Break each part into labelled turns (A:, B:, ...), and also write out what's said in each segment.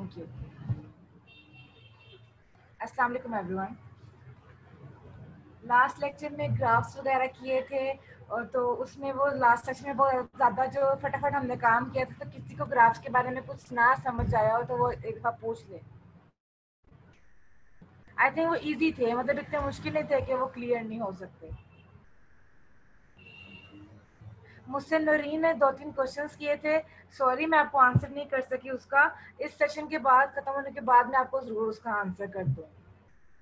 A: Thank you. अस्सलाम वालेकुम everyone. Last lecture में ग्राफ्स वगैरह किए थे और तो उसमें वो लास्ट सेक्शन में बहुत ज़्यादा जो फटाफट हमने काम किया था, तो किसी को ग्राफ्स के बारे में कुछ ना समझ आया हो तो वो एक दफ़ा पूछ ले। आई थिंक वो इजी थे, मतलब इतने मुश्किल नहीं थे कि वो क्लियर नहीं हो सकते। मुझसे नौरीन ने 2-3 क्वेश्चंस किए थे, सॉरी मैं आपको आंसर नहीं कर सकी उसका। इस सेशन के बाद खत्म होने के बाद मैं आपको जरूर उसका आंसर कर दूँ,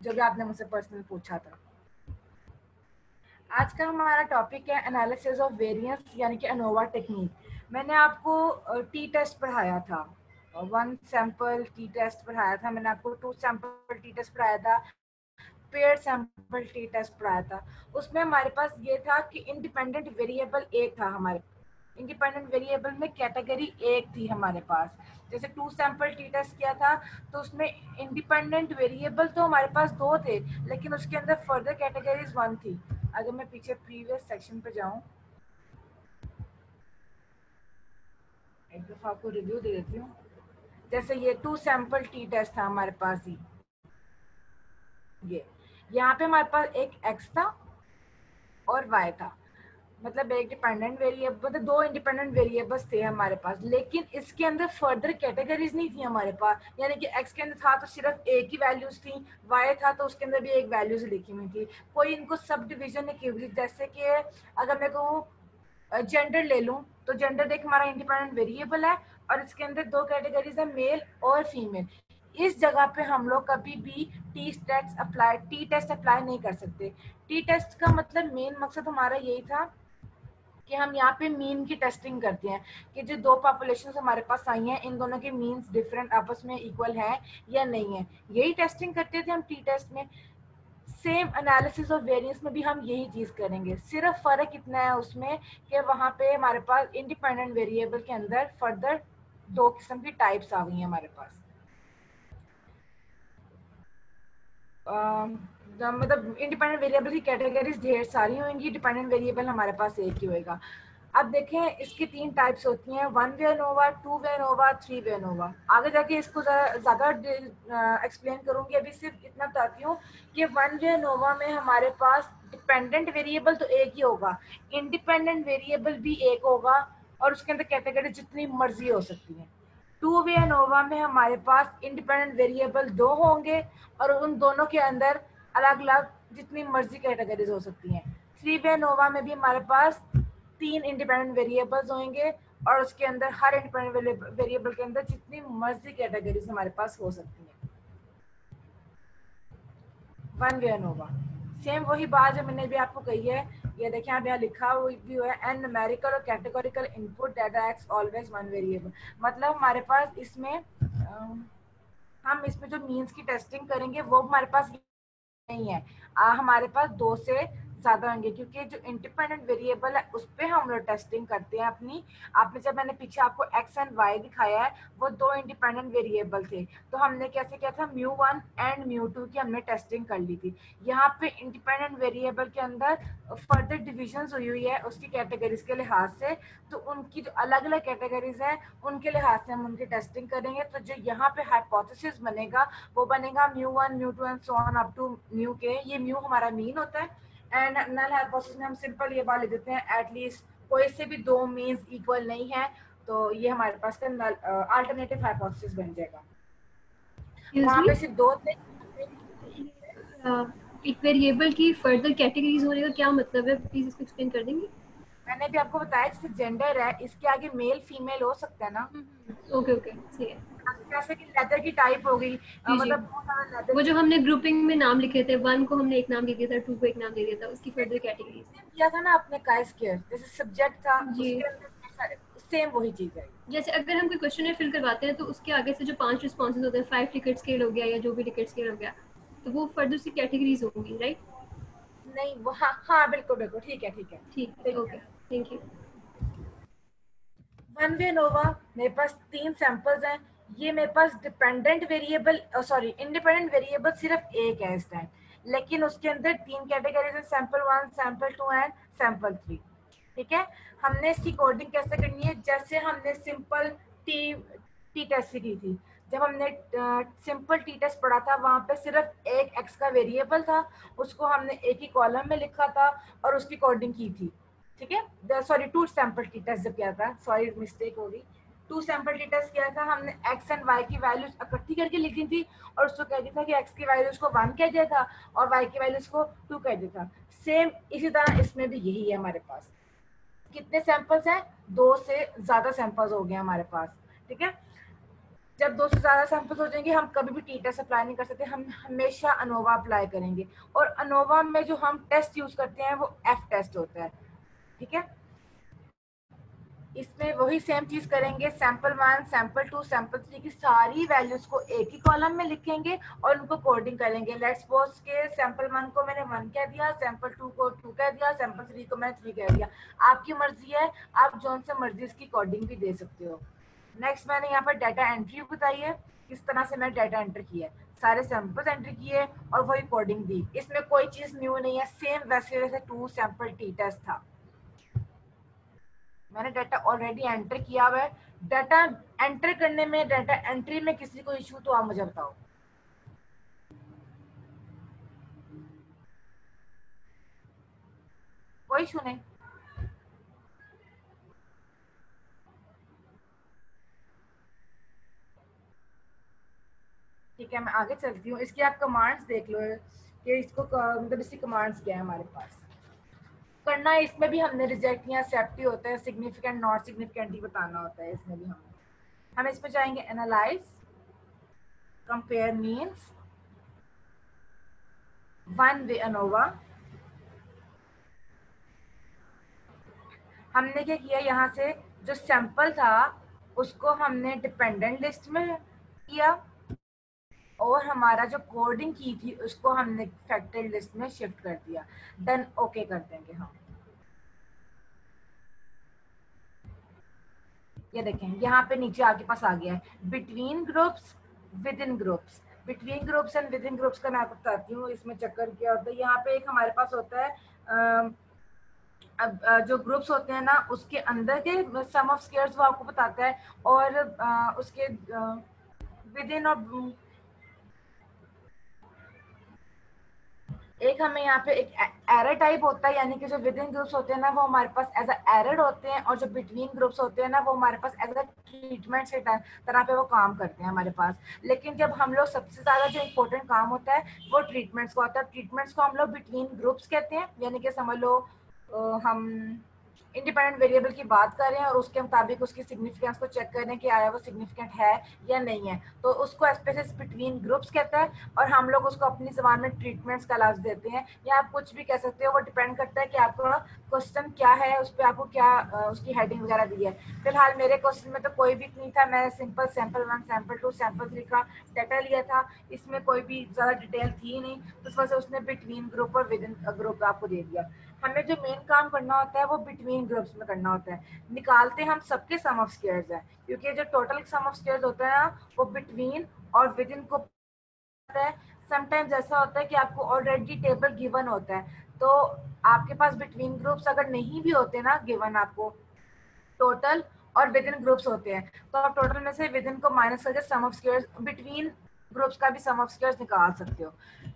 A: जो भी आपने मुझसे पर्सनल पूछा था। आज का हमारा टॉपिक है एनालिसिस ऑफ वेरिएंस यानी कि एनोवा टेक्निक। मैंने आपको टी टेस्ट पढ़ाया था, 1 सैंपल टी टेस्ट पढ़ाया था, मैंने आपको 2 सैंपल टी टेस्ट पढ़ाया था, पेयर सैंपल टी टेस्ट पढ़ाया था। उसमें हमारे पास ये था कि इंडिपेंडेंट वेरिएबल एक था हमारे, इंडिपेंडेंट वेरिएबल में कैटेगरी एक थी हमारे पास। जैसे 2 सैंपल टी टेस्ट किया था तो उसमें इंडिपेंडेंट वेरिएबल तो हमारे पास 2 थे, लेकिन उसके अंदर फर्दर कैटेगरीज 1 थी। अगर मैं पीछे प्रीवियस सेक्शन पे जाऊं, एक दफा आपको रिव्यू दे देती हूँ। जैसे ये 2 सैंपल टी टेस्ट था हमारे पास ही, ये यहाँ पे हमारे पास एक एक्स था और वाई था, मतलब एक डिपेंडेंट वेरिएबल, मतलब 2 इंडिपेंडेंट वेरिएबल्स थे हमारे पास, लेकिन इसके अंदर फर्दर कैटेगरीज नहीं थी हमारे पास। यानी कि एक्स के अंदर था तो सिर्फ एक ही वैल्यूज थी, वाई था तो उसके अंदर भी एक वैल्यूज लिखी हुई थी, कोई इनको सब डिविजन नहीं की हुई थी। जैसे कि अगर मैं कहूँ जेंडर ले लूँ तो जेंडर एक हमारा इंडिपेंडेंट वेरिएबल है और इसके अंदर 2 कैटेगरीज है, मेल और फीमेल। इस जगह पे हम लोग कभी भी टी टेस्ट अप्लाई नहीं कर सकते। टी टेस्ट का मतलब मेन मकसद हमारा यही था कि हम यहाँ पे मीन की टेस्टिंग करते हैं कि जो 2 पॉपुलेशन हमारे पास आई हैं, इन दोनों के मीन्स डिफरेंट आपस में इक्वल है या नहीं है, यही टेस्टिंग करते थे हम टी टेस्ट में। सेम एनालिसिस ऑफ वेरिएंस में भी हम यही चीज करेंगे, सिर्फ फर्क इतना है उसमें कि वहां पे हमारे पास इंडिपेंडेंट वेरिएबल के अंदर फर्दर 2 किस्म की टाइप्स आ गई हैं हमारे पास। मतलब इंडिपेंडेंट वेरिएबल की कैटेगरीज ढेर सारी होंगी, डिपेंडेंट वेरिएबल हमारे पास एक ही होएगा। अब देखें इसकी 3 टाइप्स होती हैं, 1 वे एनोवा, 2 वे एनोवा, 3 वे एनोवा। आगे जाके इसको ज़्यादा एक्सप्लेन करूंगी, अभी सिर्फ इतना बताती हूँ कि 1 वे एनोवा में हमारे पास डिपेंडेंट वेरिएबल तो एक ही होगा, इंडिपेंडेंट वेरिएबल भी एक होगा और उसके अंदर कैटेगरी जितनी मर्जी हो सकती है। 2 वे एनोवा में हमारे पास इंडिपेंडेंट वेरिएबल 2 होंगे और उन दोनों के अंदर अलग अलग जितनी मर्जी कैटेगरीज हो सकती हैं। 3 वे एनोवा में भी हमारे पास 3 इंडिपेंडेंट वेरिएबल्स होंगे और उसके अंदर हर इंडिपेंडेंट वेरिएबल के अंदर जितनी मर्जी कैटेगरीज हमारे पास हो सकती हैं। 1 वे एनोवा सेम वही बात जो मैंने भी आपको कही है, ये देखें आप यहाँ लिखा हुआ भी है, एन न्यूमेरिकल और categorical input data x always 1 variable. मतलब हमारे पास इसमें हम इसमें जो मीन्स की टेस्टिंग करेंगे वो हमारे पास नहीं है, हमारे पास 2 से ज्यादा होंगे, क्योंकि जो इंडिपेंडेंट वेरिएबल है उस पर हम लोग टेस्टिंग करते हैं अपनी। आपने जब मैंने पीछे आपको एक्स एंड वाई दिखाया है वो 2 इंडिपेंडेंट वेरिएबल थे, तो हमने कैसे किया था, μ1 एंड μ2 की हमने टेस्टिंग कर ली थी। यहाँ पे इंडिपेंडेंट वेरिएबल के अंदर फर्दर डिविजन हुई हुई है उसकी कैटेगरीज के लिहाज से, तो उनकी जो अलग अलग कैटेगरीज है उनके लिहाज से हम उनकी टेस्टिंग करेंगे। तो जो यहाँ पे हाइपोथेसिस बनेगा वो बनेगा μ1 μ2 and so on up to mu के। ये म्यू हमारा मीन होता है एंड नल हाइपोथेसिस में हम सिंपल ये बात लिख देते हैं एटलीस्ट कोई से भी 2 मीन्स इक्वल नहीं है, तो ये हमारे पास का नल अल्टरनेटिव हाइपोथेसिस बन जाएगा। वहां पे सिर्फ 2 थे।
B: एक वेरिएबल की फर्दर कैटेगरीज होने का क्या मतलब है, प्लीज इसको एक्सप्लेन कर देंगे।
A: मैंने भी आपको बताया जैसे जेंडर है इसके आगे मेल फीमेल हो सकता है ना।
B: ओके ओके सही है।
A: जैसे कि लेदर की टाइप हो गई,
B: जी जी,
A: मतलब बहुत सारा लेदर
B: वो
A: की
B: जो हमने ग्रुपिंग में नाम लिखे थे, 1 को हमने एक नाम दे दिया था, 2 को एक नाम दे दिया था, उसकी फर्दर कैटेगरीज।
A: किया था ना आपने काय स्क्वायर, जैसे सब्जेक्ट था
B: जी,
A: उसके अंदर सेम वही चीज है।
B: जैसे अगर हम कोई क्वेश्चन फिल करवाते हैं तो उसके आगे से जो 5 रिस्पॉन्सेज होते हैं, 5 टिकट स्केल हो गया या जो भी टिकट स्केल हो गया, तो वो फर्दर सी कैटेगरीज होंगी, राइट।
A: नहीं वो हाँ हाँ बिल्कुल बिल्कुल ठीक है ठीक है
B: ठीक है,
A: ठीक
B: ओके,
A: है।
B: Thank you.
A: 1 वे नोवा मेरे पास 3 सैंपल्स हैं, ये मेरे पास dependent variable sorry independent variable सिर्फ एक है इस टाइम, लेकिन उसके अंदर 3 कैटेगरीज हैं, सैंपल 1 सैंपल 2 एंड सैंपल 3। ठीक है, हमने इसकी कोडिंग कैसे करनी है, जैसे हमने सिंपल टी टी टेस्ट की थी, जब हमने सिंपल टी टेस्ट पढ़ा था वहां पे सिर्फ एक एक्स का वेरिएबल था, उसको हमने एक ही कॉलम में लिखा था और उसकी कोडिंग की थी। ठीक है, sorry two sample T test जब किया था, सॉरी मिस्टेक हो गई, टू सैंपल टी टेस्ट किया था हमने, एक्स एंड वाई की वैल्यूज इकट्ठी करके लिखी थी और उसको कह दिया था कि एक्स की वैल्यूज को 1 कह दिया था और वाई की वैल्यूज को 2 कह दिया था। सेम इसी तरह इसमें भी यही है हमारे पास। कितने सैंपल्स हैं? 2 से ज्यादा सैंपल्स हो गए हमारे पास। ठीक है, जब 2 से ज्यादा सैंपल्स हो जाएंगे हम कभी भी टी टेस्ट अप्लाई नहीं कर सकते, हम हमेशा अनोवा अप्लाई करेंगे। और अनोवा में जो हम टेस्ट यूज करते हैं वो एफ टेस्ट होता है। ठीक है, इसमें वही सेम चीज करेंगे, सैंपल 1, सैंपल 2, सैंपल 3 की सारी वैल्यूज को एक ही कॉलम में लिखेंगे और उनको कोडिंग करेंगे। लेट्स सपोज के सैंपल 1 को मैंने 1 कह दिया, सैंपल 2 को 2 कह दिया, सैंपल 3 को मैंने 3 कह दिया। आपकी मर्जी है, आप जोन से मर्जी इसकी कोडिंग भी दे सकते हो। नेक्स्ट मैंने यहाँ पर डाटा एंट्री बताई है, किस तरह से मैंने डाटा एंटर किया है, सारे सैंपल्स एंटर किए और वही कोडिंग दी। इसमें कोई चीज न्यू नहीं है, सेम वैसे वैसे 2 सैंपल टी टेस्ट था। मैंने डाटा ऑलरेडी एंटर किया हुआ है। डाटा एंटर करने में, डाटा एंट्री में किसी को इशू तो आप मुझे बताओ। कोई इशू नहीं। ठीक है, मैं आगे चलती हूँ। इसकी आप कमांड्स देख लो कि इसको मतलब इसकी कमांड्स क्या है हमारे पास। करना है इसमें भी हमने रिजेक्ट या एक्सेप्ट ही होता है, सिग्निफिकेंट नॉट सिग्निफिकेंट ही बताना होता है इसमें भी। हम इसमें जाएंगे analyse, compare means, one way ANOVA. हमने क्या किया, यहाँ से जो सैंपल था उसको हमने डिपेंडेंट लिस्ट में किया और हमारा जो कोडिंग की थी उसको हमने फैक्टर्ड लिस्ट में शिफ्ट कर दिया। देन ओके कर देंगे हम। ये देखें यहाँ पे नीचे आपके पास आ गया है between groups, with in groups. Between groups and with in groups का मैं आपको बताती हूँ इसमें चक्कर क्या होता है। यहाँ पे एक हमारे पास होता है अब जो ग्रुप्स होते हैं ना उसके अंदर के सम ऑफ स्क्वायर्स वो आपको बताता है, और उसके विद इन और एक हमें यहाँ पे एक एरर टाइप होता है, यानी कि जो विद इन ग्रुप्स होते हैं ना वो हमारे पास एज अ एरर होते हैं, और जो बिटवीन ग्रुप्स होते हैं ना वो हमारे पास एज अ ट्रीटमेंट से तरह पे वो काम करते हैं हमारे पास। लेकिन जब हम लोग सबसे ज्यादा जो इम्पोर्टेंट काम होता है वो ट्रीटमेंट्स का होता है। ट्रीटमेंट्स को हम लोग बिटवीन ग्रुप्स कहते हैं, यानी कि समझ लो हम इंडिपेंडेंट वेरिएबल की बात करें और उसके मुताबिक उसकी सिग्निफिकेंस को चेक करें कि आया वो सिग्निफिकेंट है या नहीं है, तो उसको स्पेसिस बिटवीन ग्रुप्स कहता है। और हम लोग उसको अपनी जबान में ट्रीटमेंट्स का लफ्ज देते हैं, या आप कुछ भी कह सकते हो, वो डिपेंड करता है कि आपका क्वेश्चन क्या है, उस पर आपको क्या उसकी हेडिंग वगैरह दी है। फिलहाल मेरे क्वेश्चन में तो कोई भी नहीं था, मैं सिंपल सैंपल 1, सैंपल 2, सैंपल 3 का डाटा लिया था, इसमें कोई भी ज़्यादा डिटेल थी नहीं, तो इस वजह से उसने बिटवीन ग्रुप और विद इन ग्रुप आपको दे दिया। हमें जो मेन काम करना होता है वो बिटवीन ग्रुप्स में करना होता है। निकालते हम सबके सम ऑफ स्क्वायर्स है, क्योंकि जो टोटल सम ऑफ स्क्वायर्स होता है ना वो बिटवीन और विद इन को है। समटाइम्स ऐसा होता है कि आपको ऑलरेडी टेबल गिवन होता है, तो आपके पास बिटवीन ग्रुप्स अगर नहीं भी होते ना गिवन, आपको टोटल और विद इन ग्रुप्स होते हैं, तो आप टोटल में से विद इन को माइनस करके सम ऑफ स्क्वायर्स बिटवीन ग्रुप्स का भी सम ऑफ स्क्वायर्स निकाल सकते हो।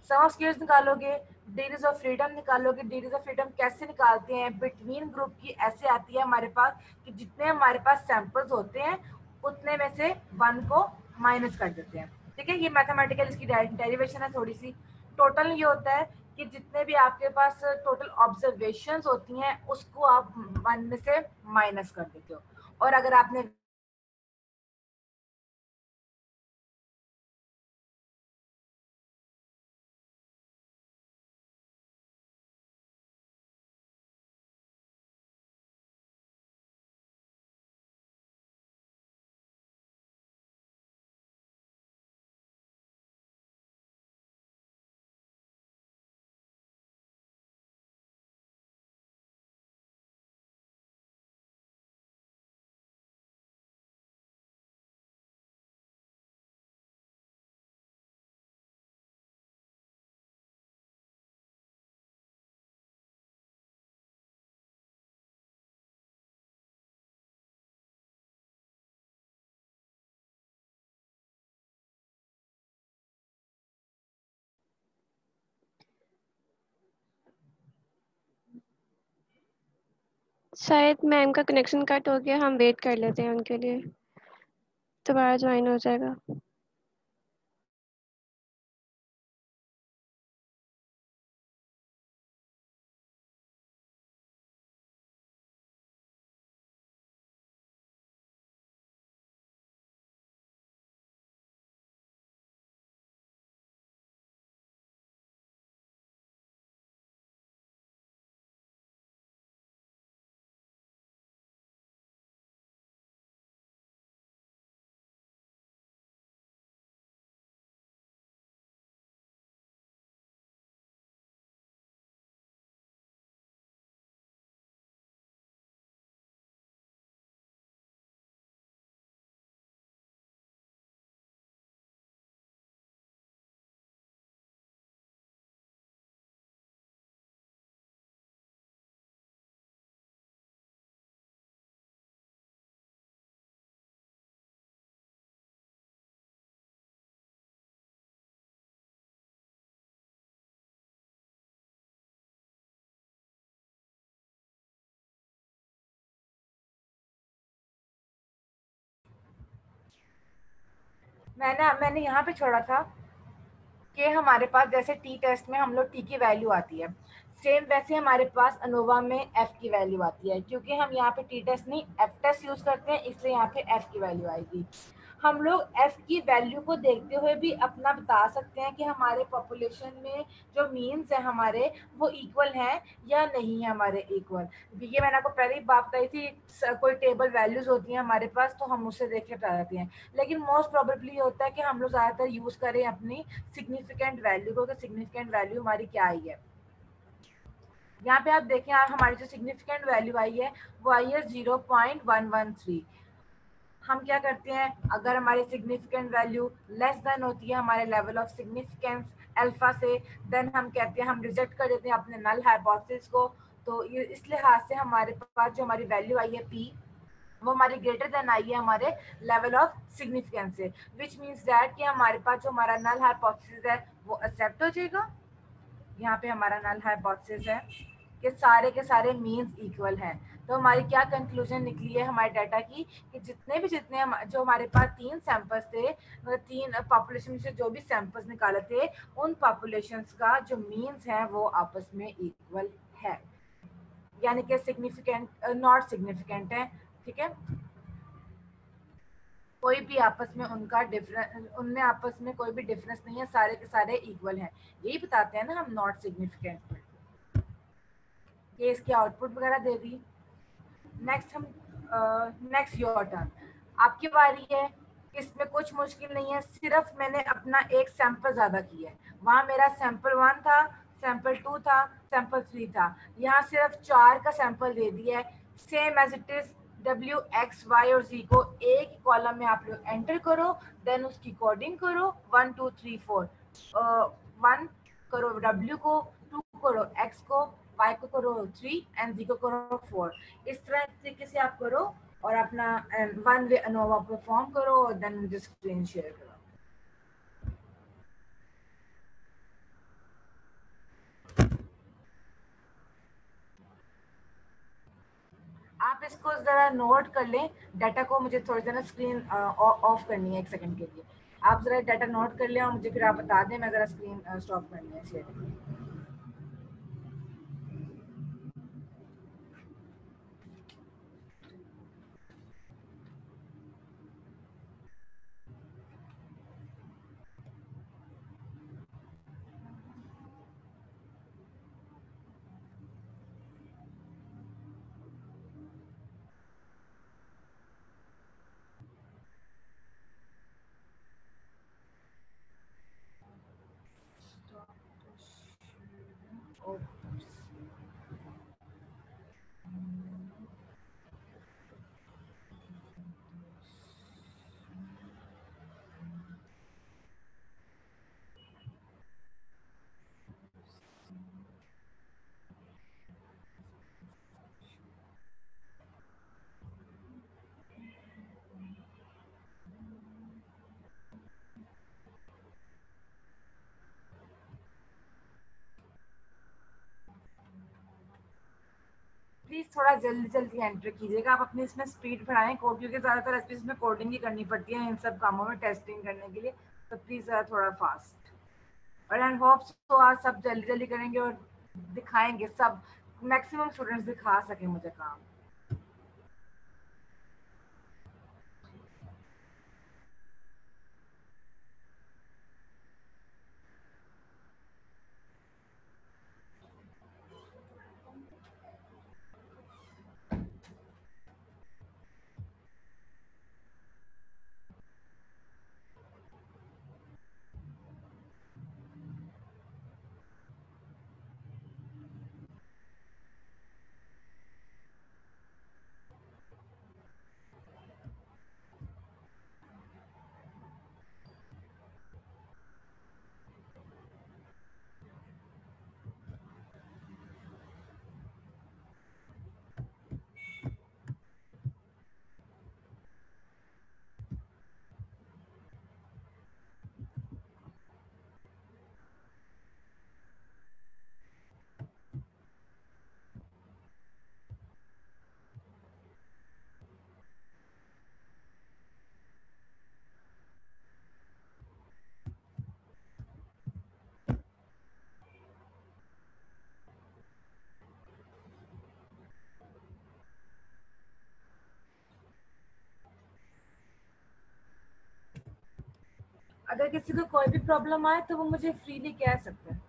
A: सम ऑफ स्क्वायर्स निकालोगे, डिग्रीज ऑफ फ्रीडम निकालोगे। डिग्रीज ऑफ फ्रीडम कैसे निकालते हैं? बिटवीन ग्रुप की ऐसे आती है हमारे पास कि जितने हमारे पास सैंपल्स होते हैं उतने में से 1 को माइनस कर देते हैं। ठीक है, ये मैथमेटिकल इसकी डेरिवेशन है थोड़ी सी। टोटल ये होता है कि जितने भी आपके पास टोटल ऑब्जर्वेशंस होती हैं उसको आप 1 में से माइनस कर देते हो। और अगर आपने
C: शायद मैम का कनेक्शन कट हो गया, हम वेट कर लेते हैं उनके लिए, दोबारा ज्वाइन हो जाएगा।
A: मैंने यहाँ पे छोड़ा था कि हमारे पास जैसे टी टेस्ट में हम लोग टी की वैल्यू आती है, सेम वैसे हमारे पास अनोवा में एफ की वैल्यू आती है। क्योंकि हम यहाँ पे टी टेस्ट नहीं एफ टेस्ट यूज करते हैं, इसलिए यहाँ पे एफ की वैल्यू आएगी। हम लोग एफ की वैल्यू को देखते हुए भी अपना बता सकते हैं कि हमारे पॉपुलेशन में जो मीन्स है हमारे वो इक्वल हैं या नहीं है हमारे इक्वल। ये मैंने आपको पहले ही बात बताई थी, कोई टेबल वैल्यूज होती हैं हमारे पास तो हम उससे देख के बता देते हैं। लेकिन मोस्ट प्रोबेबली होता है कि हम लोग ज़्यादातर यूज़ करें अपनी सिग्निफिकेंट वैल्यू को, कि सिग्निफिकेंट वैल्यू हमारी क्या आई है। यहाँ पे आप देखें, आप हमारी जो सिग्निफिकेंट वैल्यू आई है वो आई है 0.113। हम क्या करते हैं, अगर हमारी सिग्निफिकेंट वैल्यू लेस देन होती है हमारे लेवल ऑफ सिग्निफिकेंस अल्फा से, देन हम कहते हैं, हम रिजेक्ट कर देते हैं अपने नल हाइपोथेसिस को। तो ये इस लिहाज से हमारे पास जो हमारी वैल्यू आई है पी, वो हमारी ग्रेटर देन आई है हमारे लेवल ऑफ सिग्निफिकेंस से, विच मीन्स दैट कि हमारे पास जो हमारा नल हाइपोथेसिस है वो एक्सेप्ट हो जाएगा। यहाँ पे हमारा नल हाइपोथेसिस है कि सारे के सारे मीन्स इक्वल हैं। तो हमारी क्या कंक्लूजन निकली है हमारे डाटा की, कि जितने जो हमारे पास 3 सैंपल्स थे, मतलब 3 पॉपुलेशन से जो भी सैंपल्स निकाले थे, उन पॉपुलेशंस का जो मीन्स है वो आपस में इक्वल है, यानी कि सिग्निफिकेंट नॉट सिग्निफिकेंट है। ठीक है, कोई भी आपस में उनका डिफरेंस, उनमें आपस में कोई भी डिफरेंस नहीं है, सारे के सारे इक्वल हैं। यही बताते हैं ना हम नॉट सिग्निफिकेंट। ये इसकी आउटपुट वगैरह दे दी। नेक्स्ट हम नेक्स्ट योर टर्न, आपकी बारी है। इसमें कुछ मुश्किल नहीं है, सिर्फ मैंने अपना एक सैंपल ज़्यादा किया है। वहाँ मेरा सैंपल 1 था, सैंपल 2 था, सैंपल 3 था, यहाँ सिर्फ 4 का सैंपल दे दिया है। Same as it is W X Y और जी को एक ही कॉलम में आप लोग एंटर करो, देन उसकी कोडिंग करो 1 2 3 4। 1 करो डब्ल्यू को, 2 करो एक्स को, वाई को करो 3 एंड जी को करो 4। इस तरह तरीके से आप करो और अपना 1 वे अनोवा परफॉर्म करो और देन मुझे स्क्रीन शेयर करो। आप इसको जरा नोट कर लें, डाटा को मुझे थोड़ी देर स्क्रीन ऑफ करनी है 1 सेकंड के लिए। आप जरा डाटा नोट कर लें और मुझे फिर आप बता दें, मैं जरा स्क्रीन स्टॉप करनी है शेयर। प्लीज थोड़ा जल्दी जल्दी एंटर कीजिएगा। आप अपनी इसमें स्पीड बढ़ाएं कोड, क्योंकि ज्यादातर एसपीसी में कोडिंग ही करनी पड़ती है इन सब कामों में, टेस्टिंग करने के लिए। तो प्लीज थोड़ा फास्ट, और आई होप सो आज सब जल्दी जल्दी करेंगे और दिखाएंगे, सब मैक्सिमम स्टूडेंट्स दिखा सके मुझे काम। अगर किसी को कोई भी प्रॉब्लम आए तो वो मुझे फ्रीली कह सकते हैं।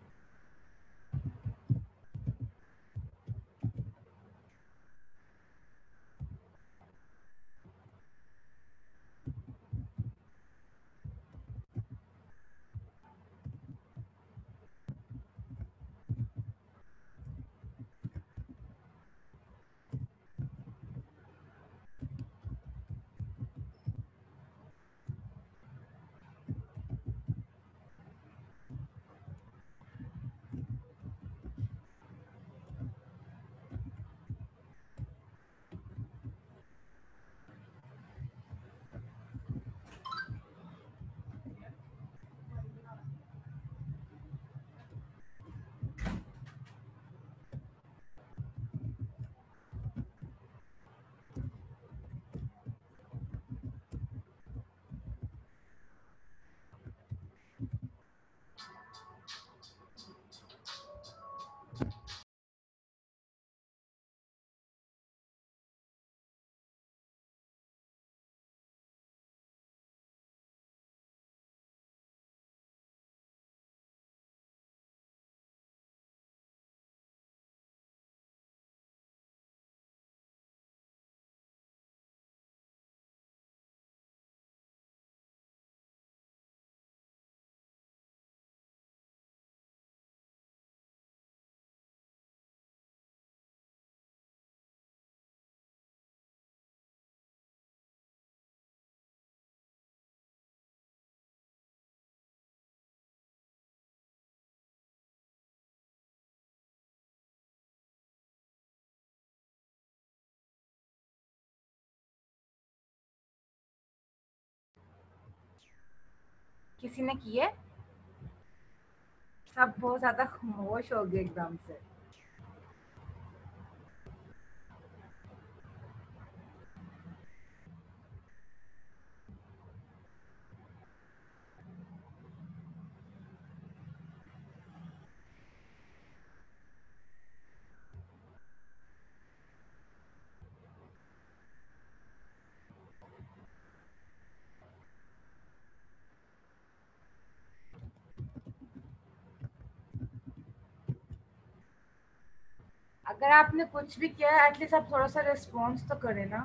A: किसी ने किए? सब बहुत ज्यादा खामोश हो गए एकदम से। अगर आपने कुछ भी किया है एटलीस्ट आप थोड़ा सा रिस्पॉन्स तो करें ना।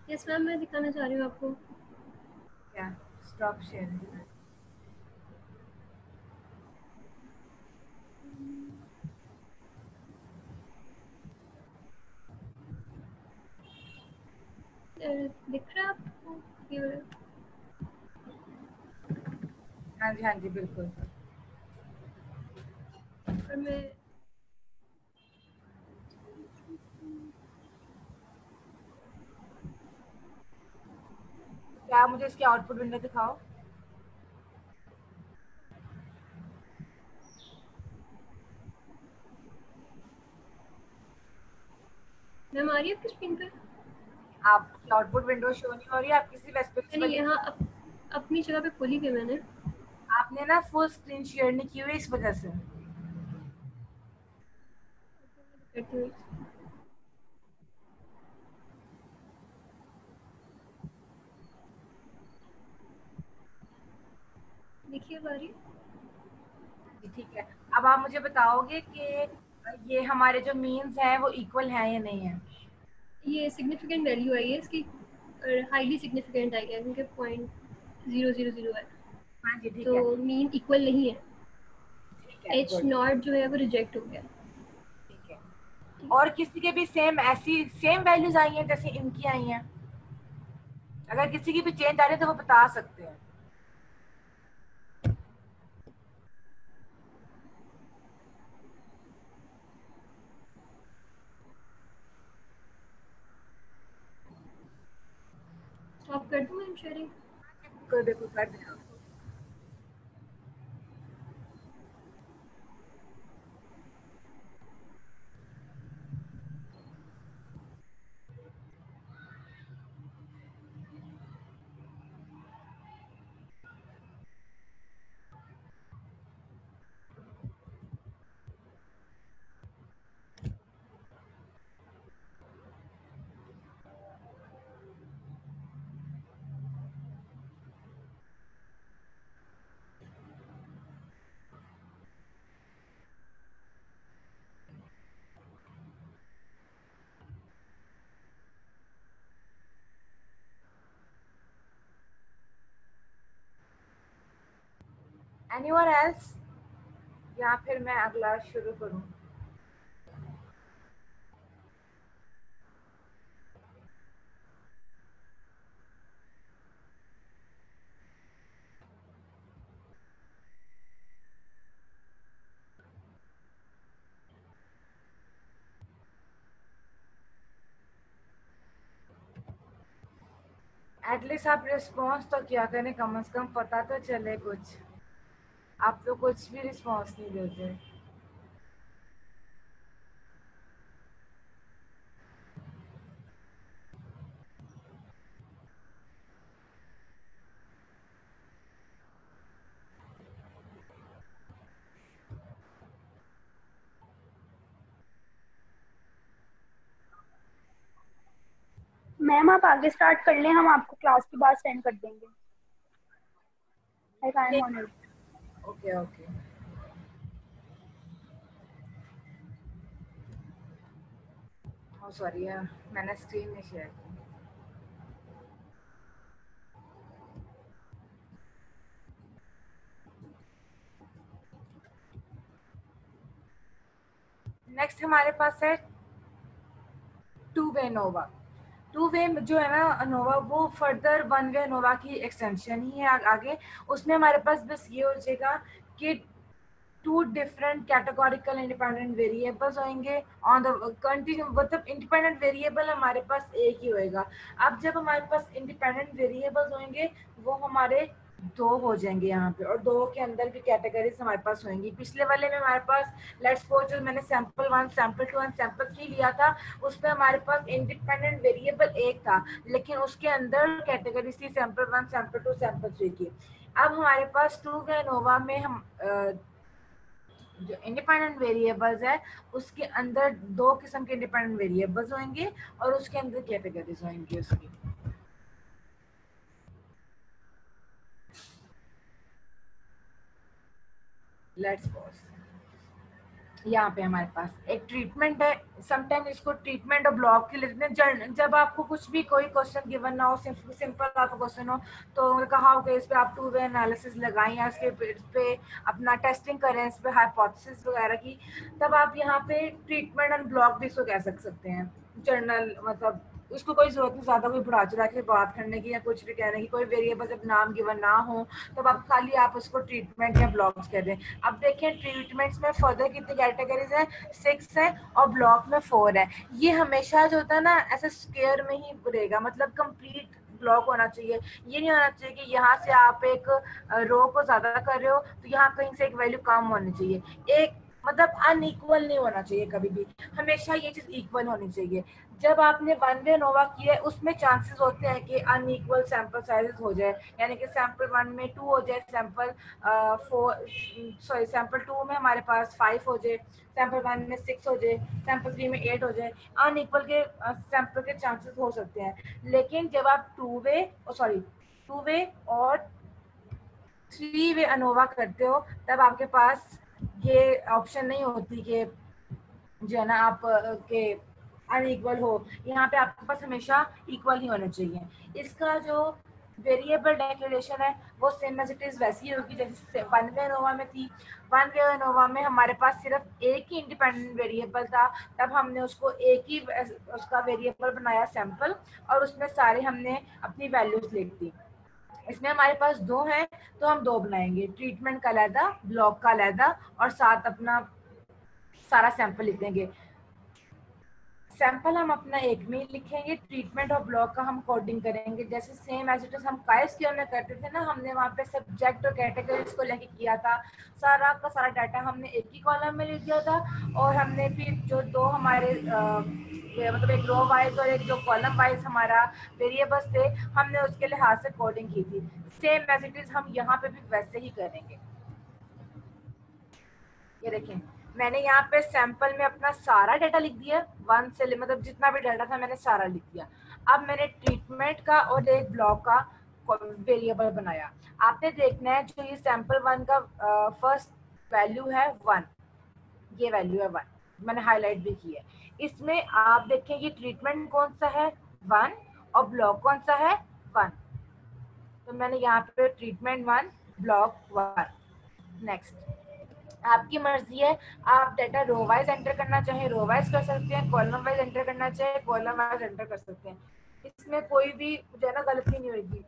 B: यस मैम, मैं दिखाना चाह रही हूँ आपको।
A: क्या? Stop sharing.
B: दिख रहा है आपको ये?
A: हाँ जी, हाँ जी, बिल्कुल।
B: और मैं
A: क्या मुझे इसकी आउटपुट विंडो दिखाओ।
B: मैम आ रही है आपकी स्क्रीन पे?
A: आपकी आउटपुट विंडो शो नहीं हो रही है, आप किसी वेबसाइट पर
B: नहीं, यहाँ अपनी जगह पे खोली हुई मैंने।
A: आपने ना फुल स्क्रीन शेयर नहीं की हुई इस वजह से।
B: करती हूँ। देखिए अब आ रही है?
A: जी ठीक है। अब आप मुझे बताओगे कि ये हमारे जो मीन्स हैं वो इक्वल हैं या नहीं है।
B: ये सिग्निफिकेंट वैल्यू आई है इसकी, और हाईली सिग्निफिकेंट आई है क्योंकि 0.000 है,
A: हाँ जी ठीक
B: तो
A: है।
B: मीन इक्वल नहीं है।
A: ठीक है
B: एच
A: गुड।
B: नॉट जो है वो रिजेक्ट हो गया।
A: ठीक है। और किसी के भी सेम ऐसी सेम वैल्यूज आई हैं जैसे इनकी आई हैं? अगर किसी की भी चेंज आ रही है तो वो बता सकते हैं।
B: स्टॉप कर दूँ मैम शेयरिंग?
A: तो देखो कर दें आप। एनीवन एल्स, या फिर मैं अगला शुरू करूं? एटलीस्ट आप रिस्पॉन्स तो क्या करें, कम से कम पता तो चले कुछ। आप तो कुछ भी रिस्पॉन्स नहीं देते।
D: मैम आप आगे स्टार्ट कर लें, हम आपको क्लास के बाद सेंड कर देंगे। I am on it.
A: Okay okay. Oh sorry यार, मैंने स्क्रीन नहीं शेयर की। नेक्स्ट हमारे पास है टू वे नोवा। टू वे जो है ना नोवा, वो फर्दर वन वे नोवा की एक्सटेंशन ही है आगे। उसमें हमारे पास बस ये हो जाएगा कि two different categorical independent variables होंगे ऑन द कंटिन्यू, मतलब इंडिपेंडेंट वेरिएबल हमारे पास एक ही होएगा। अब जब हमारे पास इंडिपेंडेंट वेरिएबल्स होंगे वो हमारे दो हो जाएंगे यहाँ पे, और दो के अंदर भी कैटेगरीज हमारे पास होंगी। पिछले वाले में हमारे पास लेट्स सपोज जो मैंने सैंपल 1 सैंपल 2 एंड सैंपल 3 लिया था, उसमें हमारे पास इंडिपेंडेंट वेरिएबल एक था, लेकिन उसके अंदर कैटेगरीज थी सैंपल 1 सैंपल 2 सैंपल 3 की। अब हमारे पास टू वे नोवा में हम जो इंडिपेंडेंट वेरिएबल्स है उसके अंदर दो किस्म के इंडिपेंडेंट वेरिएबल्स होंगे और उसके अंदर कैटेगरीज होंगी उसकी। Let's pause. यहाँ पे हमारे पास एक ट्रीटमेंट है, समटाइम इसको ट्रीटमेंट और ब्लॉक के लिए, जब आपको कुछ भी कोई क्वेश्चन गिवन ना हो, सिंपल आपका क्वेश्चन हो, तो कहा हो कि इस पे आप टू वे एनालिसिस लगाएं या इसके इस पे अपना टेस्टिंग करें, इस पे हाइपोथेसिस वगैरह की, तब आप यहाँ पे ट्रीटमेंट एंड ब्लॉक भी इसको कह सकते हैं। जर्नल मतलब उसको कोई जरूरत नहीं ज्यादा कोई बढ़ा चढ़ा के बात करने की या कुछ भी कहने की, कोई वेरिएबल जब नाम गिवन ना हो तब आप खाली आप उसको ट्रीटमेंट या ब्लॉक्स कह दें। अब देखिए ट्रीटमेंट्स में फर्दर कितनी कैटेगरीज है, 6 है, और ब्लॉक में 4 है। ये हमेशा जो होता है ना ऐसे स्क्वायर में ही रहेगा, मतलब कंप्लीट ब्लॉक होना चाहिए। ये नहीं होना चाहिए कि यहाँ से आप एक रो को ज्यादा कर रहे हो तो यहाँ कहीं से एक वैल्यू कम होनी चाहिए। एक मतलब अनइक्वल नहीं होना चाहिए कभी भी, हमेशा ये चीज इक्वल होनी चाहिए। जब आपने वन वे एनोवा किया है उसमें चांसेस होते हैं कि अनइक्वल सैंपल साइजेस हो जाए, यानी कि सैंपल 1 में 2 हो जाए, सैंपल 4 सॉरी सैंपल 2 में हमारे पास 5 हो जाए, सैंपल 1 में 6 हो जाए, सैंपल 3 में 8 हो जाए। अनइक्वल के सैंपल के चांसेस हो सकते हैं। लेकिन जब आप टू वे और 3 वे अनोवा करते हो तब आपके पास ये ऑप्शन नहीं होती कि जो है ना आप के अनइक्वल हो। यहाँ पे आपके पास हमेशा इक्वल ही होना चाहिए। इसका जो वेरिएबल डेक्लेरेशन है वो सेम एज इट इज वैसी होगी जैसे वन वे एनोवा में थी। वन वे एनोवा में हमारे पास सिर्फ एक ही इंडिपेंडेंट वेरिएबल था, तब हमने उसको एक ही उसका वेरिएबल बनाया सैंपल, और उसमें सारे हमने अपनी वैल्यूज लिख दी। इसमें हमारे पास 2 हैं तो हम 2 बनाएंगे, ट्रीटमेंट का अलहदा, ब्लॉक का अलहदा, और साथ अपना सारा सैंपल लिख देंगे। सैंपल हम अपना एक में ही लिखेंगे, ट्रीटमेंट और ब्लॉक का हम कोडिंग करेंगे जैसे सेम एज इट इज हम काइस्क्यूएल में करते थे ना। हमने वहाँ पे सब्जेक्ट और कैटेगरीज को लेके किया था, सारा का सारा डाटा हमने एक ही कॉलम में लिख दिया था, और हमने फिर जो 2 हमारे मतलब एक रो वाइज और एक जो कॉलम वाइज हमारा वेरिएबल्स थे हमने उसके लिहाज से कोडिंग की थी। सेम एज इट इज हम यहाँ पे भी वैसे ही करेंगे। ये देखें मैंने यहाँ पे सैंपल में अपना सारा डाटा लिख दिया, 1 से मतलब जितना भी डाटा था मैंने सारा लिख दिया। अब मैंने ट्रीटमेंट का और एक ब्लॉक का वेरिएबल बनाया। आपने देखना है जो ये सैंपल 1 का फर्स्ट वैल्यू है 1, ये वैल्यू है 1, मैंने हाईलाइट भी की है। इसमें आप देखें ये ट्रीटमेंट कौन सा है 1 और ब्लॉक कौन सा है 1, तो मैंने यहाँ पे ट्रीटमेंट 1 ब्लॉक 1। नेक्स्ट आपकी मर्जी है, आप डाटा रो वाइज एंटर करना चाहे रो वाइज कर सकते हैं, कॉलम वाइज एंटर करना चाहे कॉलम वाइज एंटर कर सकते हैं। इसमें कोई भी जो है ना गलती नहीं होगी,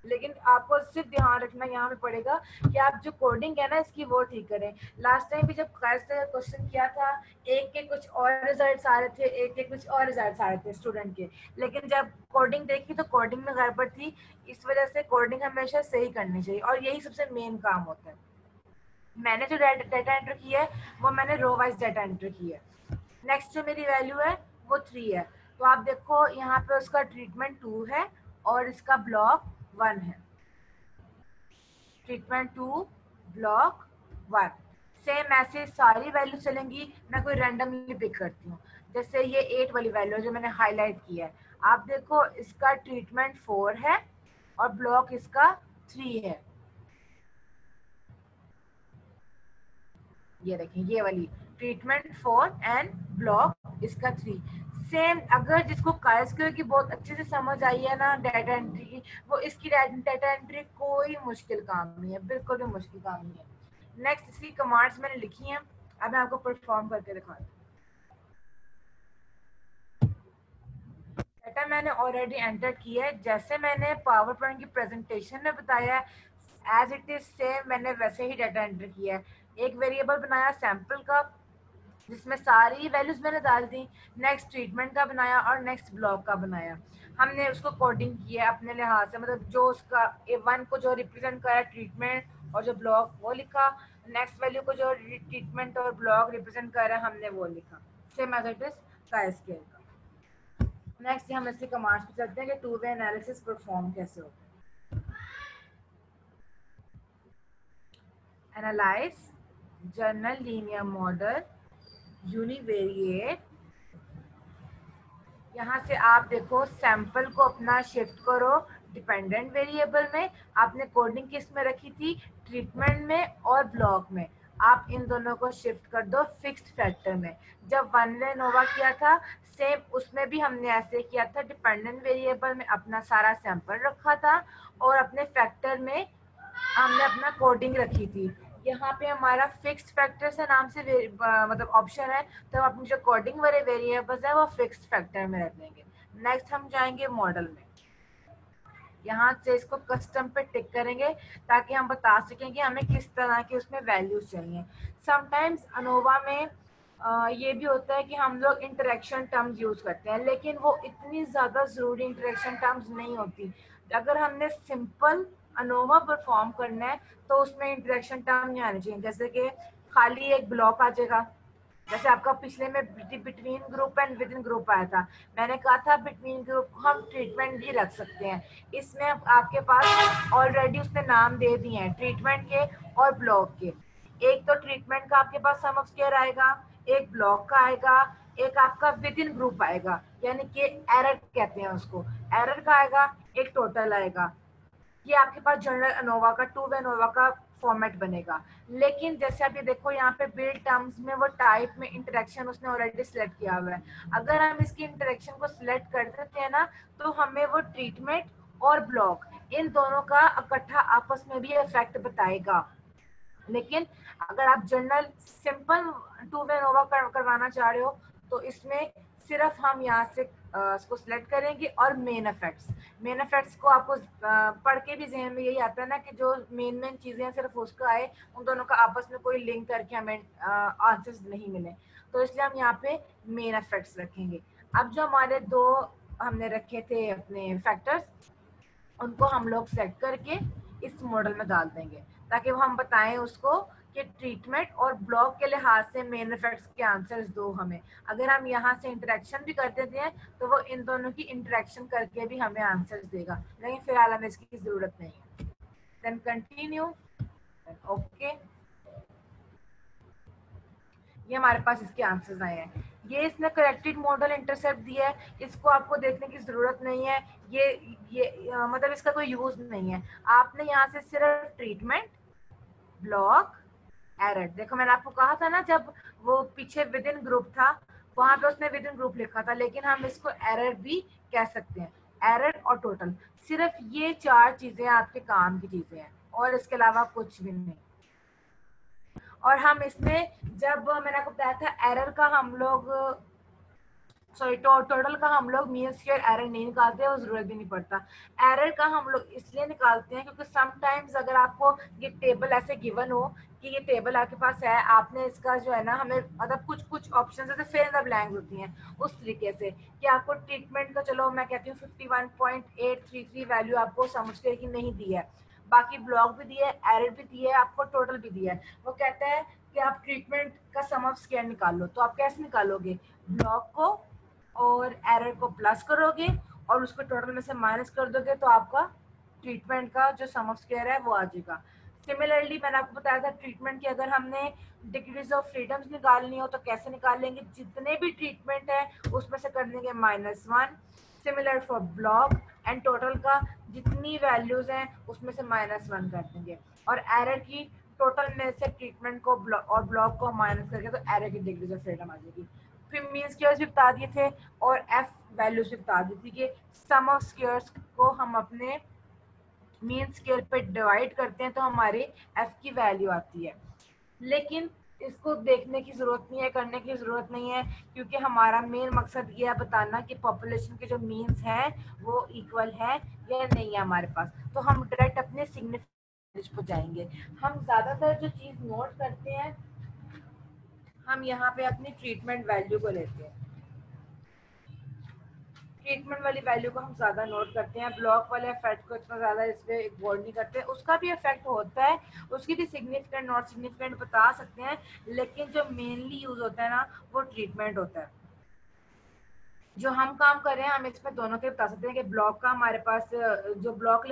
A: लेकिन आपको सिर्फ ध्यान रखना यहाँ पे पड़ेगा कि आप जो कोडिंग है ना इसकी वो ठीक करें। लास्ट टाइम भी जब क्वेश्चन किया था एक के कुछ और रिजल्ट्स आ रहे थे, एक के कुछ और रिजल्ट्स आ रहे थे स्टूडेंट के, लेकिन जब कोडिंग देखी तो कोडिंग में गड़बड़ थी। इस वजह से कोडिंग हमेशा सही करनी चाहिए और यही सबसे मेन काम होता है। मैंने जो डाटा एंटर किया है वो मैंने रो वाइज डाटा एंटर किया है। नेक्स्ट जो मेरी वैल्यू है वो 3 है, तो आप देखो यहाँ पे उसका ट्रीटमेंट 2 है और इसका ब्लॉक 1 है। ट्रीटमेंट 2 ब्लॉक 1 सेम ऐसे सारी वैल्यू चलेंगी। मैं कोई रैंडमली पिक करती हूँ, जैसे ये 8 वाली वैल्यू जो मैंने हाईलाइट किया है, आप देखो इसका ट्रीटमेंट 4 है और ब्लॉक इसका 3 है। ये देखें ये वाली ट्रीटमेंट 4 एंड ब्लॉक इसका 3 सेम। अगर जिसको काइस्क्यूएल की बहुत अच्छे से समझ आई है ना डाटा एंट्री की, वो इसकी डाटा एंट्री कोई मुश्किल काम नहीं है, बिल्कुल भी मुश्किल काम नहीं है। नेक्स्ट इसकी कमांड्स मैंने लिखी हैं, अब मैं आपको परफॉर्म करके दिखाती हूँ। डाटा मैंने ऑलरेडी एंटर किया है, जैसे मैंने पावर पॉइंट की प्रेजेंटेशन में बताया है एज इट इज सेम मैंने वैसे ही डाटा एंटर किया है। एक वेरिएबल बनाया सैंपल का जिसमें सारी वैल्यूज मैंने डाल दी, नेक्स्ट ट्रीटमेंट का बनाया और नेक्स्ट ब्लॉक का बनाया। हमने उसको कोडिंग किया अपने लिहाज से, मतलब जो उसका A1 को जो रिप्रेजेंट करा ट्रीटमेंट और जो ब्लॉक वो लिखा, नेक्स्ट वैल्यू को जो ट्रीटमेंट और ब्लॉक रिप्रेजेंट कर रहा है हमने वो लिखा, सेम एज इट इज काइस्क्यूएल का। नेक्स्ट हम इसके कमांड्स पे चलते हैं कि टू वे एनालिसिस परफॉर्म कैसे होता है। Analyse journal linear model univariate. यहाँ से आप देखो सैंपल को अपना शिफ्ट करो डिपेंडेंट वेरिएबल में, आपने कोडिंग किस में रखी थी ट्रीटमेंट में और ब्लॉक में, आप इन दोनों को शिफ्ट कर दो फिक्स्ड फैक्टर में। जब वन वे एनोवा किया था सेम उसमें भी हमने ऐसे किया था, डिपेंडेंट वेरिएबल में अपना सारा सैंपल रखा था और अपने फैक्टर में हमने अपना कोडिंग रखी थी। यहाँ पे हमारा फिक्स्ड फैक्टर से नाम से मतलब ऑप्शन है, तो हम अपनी जो कोडिंग वाले वेरिएबल्स है वो फिक्स्ड फैक्टर में रख देंगे। नेक्स्ट हम जाएंगे मॉडल में, यहाँ से इसको कस्टम पे टिक करेंगे ताकि हम बता सकें कि हमें किस तरह की उसमें वैल्यूज चाहिए। समटाइम्स अनोवा में ये भी होता है कि हम लोग इंटरेक्शन टर्म्स यूज करते हैं, लेकिन वो इतनी ज्यादा जरूरी इंटरेक्शन टर्म्स नहीं होती। अगर हमने सिंपल अनोवा परफॉर्म करना है तो उसमें इंटरेक्शन टर्म नहीं आने चाहिए। जैसे कि खाली एक ब्लॉक आ जाएगा, जैसे आपका पिछले में between group and with in group आया था। मैंने कहा था बिटवीन ग्रुप को हम ट्रीटमेंट भी रख सकते हैं। इसमें आपके पास ऑलरेडी उसने नाम दे दिए हैं ट्रीटमेंट के और ब्लॉक के। एक तो ट्रीटमेंट का आपके पास सम ऑफ स्क्वायर आएगा, एक ब्लॉक का आएगा, एक आपका विद इन ग्रुप आएगा, यानी कि एरर कहते हैं उसको, एरर का आएगा, एक टोटल आएगा। ये आपके पास जनरल अनोवा का टू वे अनोवा का फॉर्मेट बनेगा। लेकिन जैसे आप ये देखो यहाँ पे बिल्ड टर्म्स में वो टाइप में इंटरेक्शन उसने ऑलरेडी सिलेक्ट किया हुआ है। अगर हम इसकी इंटरेक्शन को सिलेक्ट कर देते हैं ना, तो हमें वो ट्रीटमेंट और ब्लॉक इन दोनों का इकट्ठा आपस में भी इफेक्ट बताएगा। लेकिन अगर आप general simple two way ANOVA करवाना चाह रहे हो तो इसमें सिर्फ हम यहाँ से इसको सिलेक्ट करेंगे और मेन इफेक्ट्स को आपको पढ़ के भी जहन में यही आता है ना कि जो मेन चीजें हैं सिर्फ उसका आए, उन दोनों का आपस में कोई लिंक करके हमें आंसर्स नहीं मिले। तो इसलिए हम यहाँ पे मेन इफेक्ट्स रखेंगे। अब जो हमारे दो हमने रखे थे अपने फैक्टर्स, उनको हम लोग सेट करके इस मॉडल में डाल देंगे ताकि वो हम बताएं उसको कि ट्रीटमेंट और ब्लॉक के लिहाज से मेन इफेक्ट्स के आंसर्स दो हमें। अगर हम यहाँ से इंटरेक्शन भी कर देते हैं तो वो इन दोनों की इंटरेक्शन करके भी हमें आंसर्स देगा, लेकिन फिलहाल हमें इसकी जरूरत नहीं है। Then continue, okay. ये हमारे पास इसके आंसर्स आए हैं। ये इसने करेक्टेड मॉडल इंटरसेप्ट दिया है, इसको आपको देखने की जरूरत नहीं है। मतलब इसका कोई यूज नहीं है। आपने यहाँ से सिर्फ ट्रीटमेंट, ब्लॉक, एरर, देखो मैंने आपको कहा था ना जब वो पीछे विद इन ग्रुप था वहां पे उसने विद इन ग्रुप लिखा था, लेकिन हम इसको एरर भी कह सकते हैं। एरर और टोटल, सिर्फ ये चार चीजें आपके काम की चीजें हैं और इसके अलावा कुछ भी नहीं। और हम इसमें जब मैंने आपको बताया था एरर का हम लोग टोटल का हम लोग मीन स्क्वायर एरर नहीं निकालते, वो जरूरत भी नहीं पड़ता। एरर का हम लोग इसलिए निकालते हैं क्योंकि समटाइम्स अगर आपको ये टेबल ऐसे गिवन हो कि ये टेबल आपके पास है, आपने इसका जो है ना हमें मतलब कुछ ऑप्शन जैसे फिल इन द ब्लैंक्स होती हैं उस तरीके से कि आपको ट्रीटमेंट का चलो मैं कहती हूँ 51.833 वैल्यू आपको समझ के कि नहीं दी है, बाकी ब्लॉक भी दिया है, एरर भी दिया है, आपको टोटल भी दिया है। वो कहता है कि आप ट्रीटमेंट का सम ऑफ स्क्वायर निकाल लो। तो आप कैसे निकालोगे? ब्लॉक को और एरर को प्लस करोगे और उसको टोटल में से माइनस कर दोगे तो आपका ट्रीटमेंट का जो सम ऑफ स्क्वायर है वो आ जाएगा। सिमिलरली मैंने आपको बताया था ट्रीटमेंट की अगर हमने डिग्रीज ऑफ फ्रीडम्स निकालनी हो तो कैसे निकाल लेंगे? जितने भी ट्रीटमेंट है उसमें से कर देंगे -1। Similar for block and total का जितनी वैल्यूज हैं उसमें से -1 कर देंगे और एरर की टोटल में से ट्रीटमेंट को और ब्लॉक को माइनस करके तो एरर की डिग्रीज ऑफ फ्रीडम आ जाएगी। फिर मीन स्क्वायर्स भी बता दिए थे और एफ वैल्यूज भी बता दी थी कि सम ऑफ स्क्वायर्स को हम अपने मीन स्क्वायर पे डिवाइड करते हैं तो हमारी एफ की वैल्यू आती है। लेकिन इसको देखने की जरूरत नहीं है, करने की जरूरत नहीं है, क्योंकि हमारा मेन मकसद ये है बताना कि पॉपुलेशन के जो मीन्स हैं वो इक्वल है या नहीं है हमारे पास। तो हम डायरेक्ट अपने सिग्निफिकेंस पे जाएंगे। हम ज्यादातर जो चीज नोट करते हैं हम यहाँ पे अपनी ट्रीटमेंट वैल्यू को लेते हैं। ट्रीटमेंट वाली वैल्यू को हम ज्यादा नोट करते हैं, ब्लॉक वाले इफेक्ट को इतना ज्यादा इस पे गौर नहीं करते। उसका भी इफेक्ट होता है, उसकी भी सिग्निफिकेंट नॉट सिग्निफिकेंट बता सकते हैं, लेकिन जो मेनली यूज होता है ना वो ट्रीटमेंट होता है। जो हम काम कर रहे हैं हम इसमें दोनों के बता सकते हैं कि ब्लॉक का हमारे पास जो ब्लॉक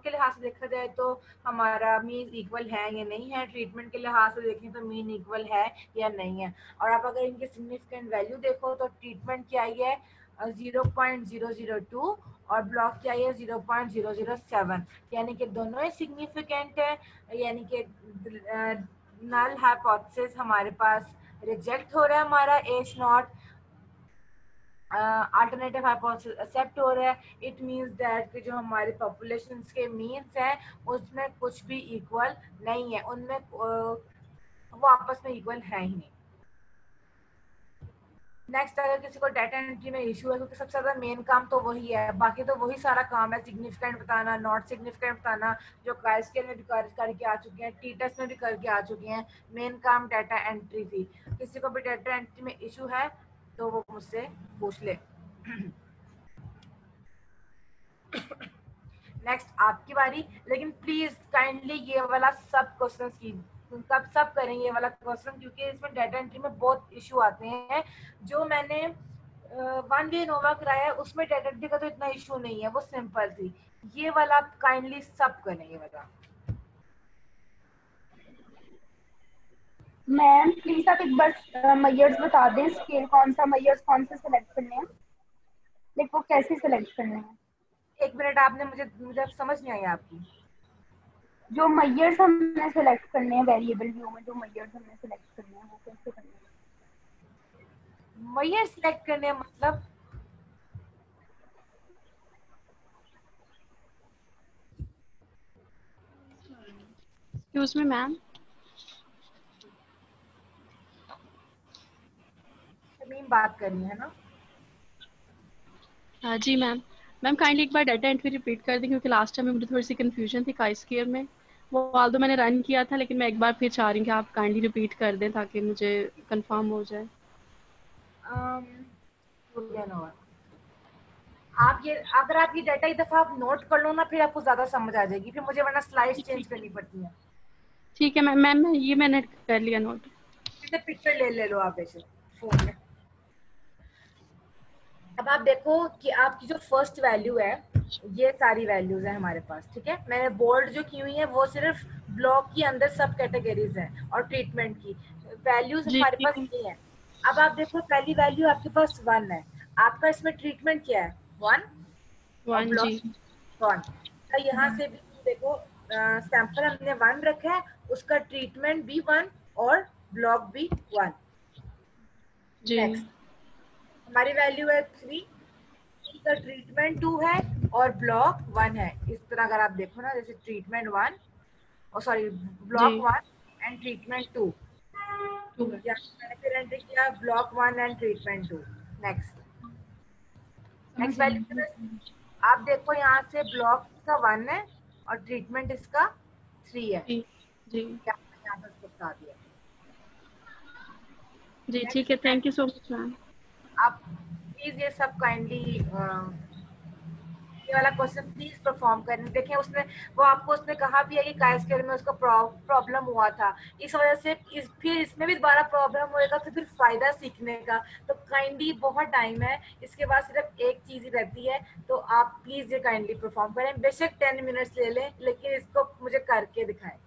A: के लिहाज से देखा जाए तो हमारा मीन इक्वल है या नहीं है, ट्रीटमेंट के लिहाज से देखें तो मीन इक्वल है या नहीं है। और आप अगर इनके सिग्निफिकेंट वैल्यू देखो तो ट्रीटमेंट क्या आई है 0.002 और ब्लॉक क्या है 0.007, यानी कि दोनों ही सिग्निफिकेंट है, यानी कि नल हाइपोथेसिस हमारे पास रिजेक्ट हो रहा है, हमारा H naught alternative hypothesis accept हो रहा है। इट मींस दैट कि जो हमारे पॉपुलेशंस के मीन्स हैं उसमें कुछ भी इक्वल नहीं है, उनमें वो आपस में इक्वल है ही नहीं। नेक्स्ट, अगर किसी को डाटा एंट्री में इशू है, क्योंकि सबसे ज्यादा मेन काम तो वही है, बाकी तो वही सारा काम है, सिग्निफिकेंट बताना, नॉट सिग्निफिकेंट बताना, जो काइस्केल में भी करके आ चुके हैं, टी टेस्ट में भी करके आ चुके हैं। मेन काम डाटा एंट्री थी। किसी को भी डाटा एंट्री में इशू है तो वो मुझसे पूछ ले। नेक्स्ट आपकी बारी, लेकिन प्लीज काइंडली ये वाला सब क्वेश्चन की कब सब करें ये वाला क्वेश्चन, क्योंकि इसमें डाटा एंट्री में बहुत इशू आते हैं। जो मैंने वन वे नोवा कराया है उसमें डाटा एंट्री का तो इतना इशू नहीं है, वो सिंपल थी। ये वाला काइंडली सब करें ये वाला।
D: मैम प्लीज आप एक बार मैयर्स बता दें, स्केल कौन सा, मैयर्स कौन से सेलेक्ट करने हैं, लाइक वो कैसे सेलेक्ट करने हैं?
A: एक मिनट, आपने मुझे समझ नहीं आई आपकी।
D: जो मैयर्स हमने सेलेक्ट करने हैं वेरिएबल व्यू में, जो मैयर्स हमने सेलेक्ट करने हैं वो कैसे करने हैं?
A: मैयर सिलेक्ट करने हैं मतलब?
E: Excuse me ma'am.
A: शमीम बात करनी है ना?
E: हाँ जी मैम। मैम काइंडली एक बार डाटा एंट्री रिपीट कर दें, क्योंकि लास्ट टाइम में मुझे थोड़ी सी कंफ्यूजन थी काइस्केयर में। वो ऑल्दो मैंने रन किया था, लेकिन मैं एक बार फिर चाह रही हूँ कि आप काइंडली रिपीट कर दें ताकि मुझे कंफर्म हो जाए।
A: आप ये, अगर आप ये डाटा एक दफा आप नोट कर लो ना, फिर आपको ज्यादा समझ आ जाएगी, फिर मुझे वरना स्लाइड्स चेंज करनी पड़ती हैं।
E: ठीक है मैम, ये मैंने कर लिया नोट।
A: इसे पिक्चर ले लो आप ऐसे फोन में। अब आप देखो कि आपकी जो फर्स्ट वैल्यू है, ये सारी वैल्यूज है हमारे पास, ठीक है। मैंने बोल्ड जो की हुई है वो सिर्फ ब्लॉक के अंदर सब कैटेगरीज हैं और ट्रीटमेंट की वैल्यूज
E: जी
A: हमारे
E: ठीक
A: पास
E: है।
A: ये है। अब आप देखो पहली वैल्यू आपके पास 1 है, आपका इसमें ट्रीटमेंट क्या है? 1 और
E: वन जी।
A: ब्लॉक 1। तो यहाँ से भी देखो सैंपल हमने 1 रखा है, उसका ट्रीटमेंट भी 1 और ब्लॉक भी 1।
E: जी
A: नेक्स्ट हमारी वैल्यू है 3, इसका ट्रीटमेंट 2 है और ब्लॉक 1 है। इस तरह अगर आप देखो ना, जैसे ट्रीटमेंट 1 और सॉरी
E: जी
A: ब्लॉक 1 एंड ट्रीटमेंट 2,
E: टू है।
A: या मैंने फिर एंटर किया block 1 and treatment 2। Next next value आप देखो, यहाँ से ब्लॉक इसका 1 है और ट्रीटमेंट इसका 3 है।
E: जी जी
A: क्या मैंने यहाँ पर बता दिया।
E: जी ठीक है,
A: next
E: thank you so much ma'am.
A: आप प्लीज ये सब काइंडली ये वाला क्वेश्चन प्लीज परफॉर्म करने देखें। उसने वो आपको उसने कहा भी है कि काइस्केल में उसको प्रॉब्लम हुआ था, इस वजह से फिर इसमें भी दोबारा प्रॉब्लम होएगा, तो फिर फायदा सीखने का। तो काइंडली बहुत टाइम है, इसके बाद सिर्फ एक चीज ही रहती है, तो आप प्लीज ये काइंडली परफॉर्म करें। बेशक 10 मिनट्स ले लें, लेकिन इसको मुझे करके दिखाएं।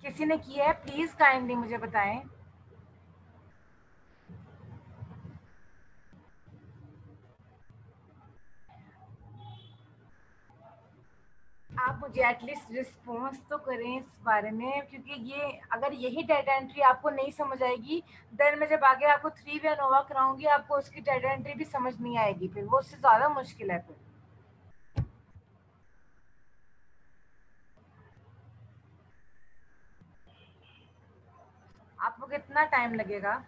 A: किसी ने किया है? प्लीज काइंडली मुझे बताएं। आप मुझे एटलीस्ट रिस्पॉन्स तो करें इस बारे में, क्योंकि ये अगर यही डेटा एंट्री आपको नहीं समझ आएगी, देन मैं जब आगे आपको 3 वे अनोवा कराऊंगी आपको उसकी डेटा एंट्री भी समझ नहीं आएगी, फिर वो उससे ज्यादा मुश्किल है। फिर आपको कितना टाइम लगेगा?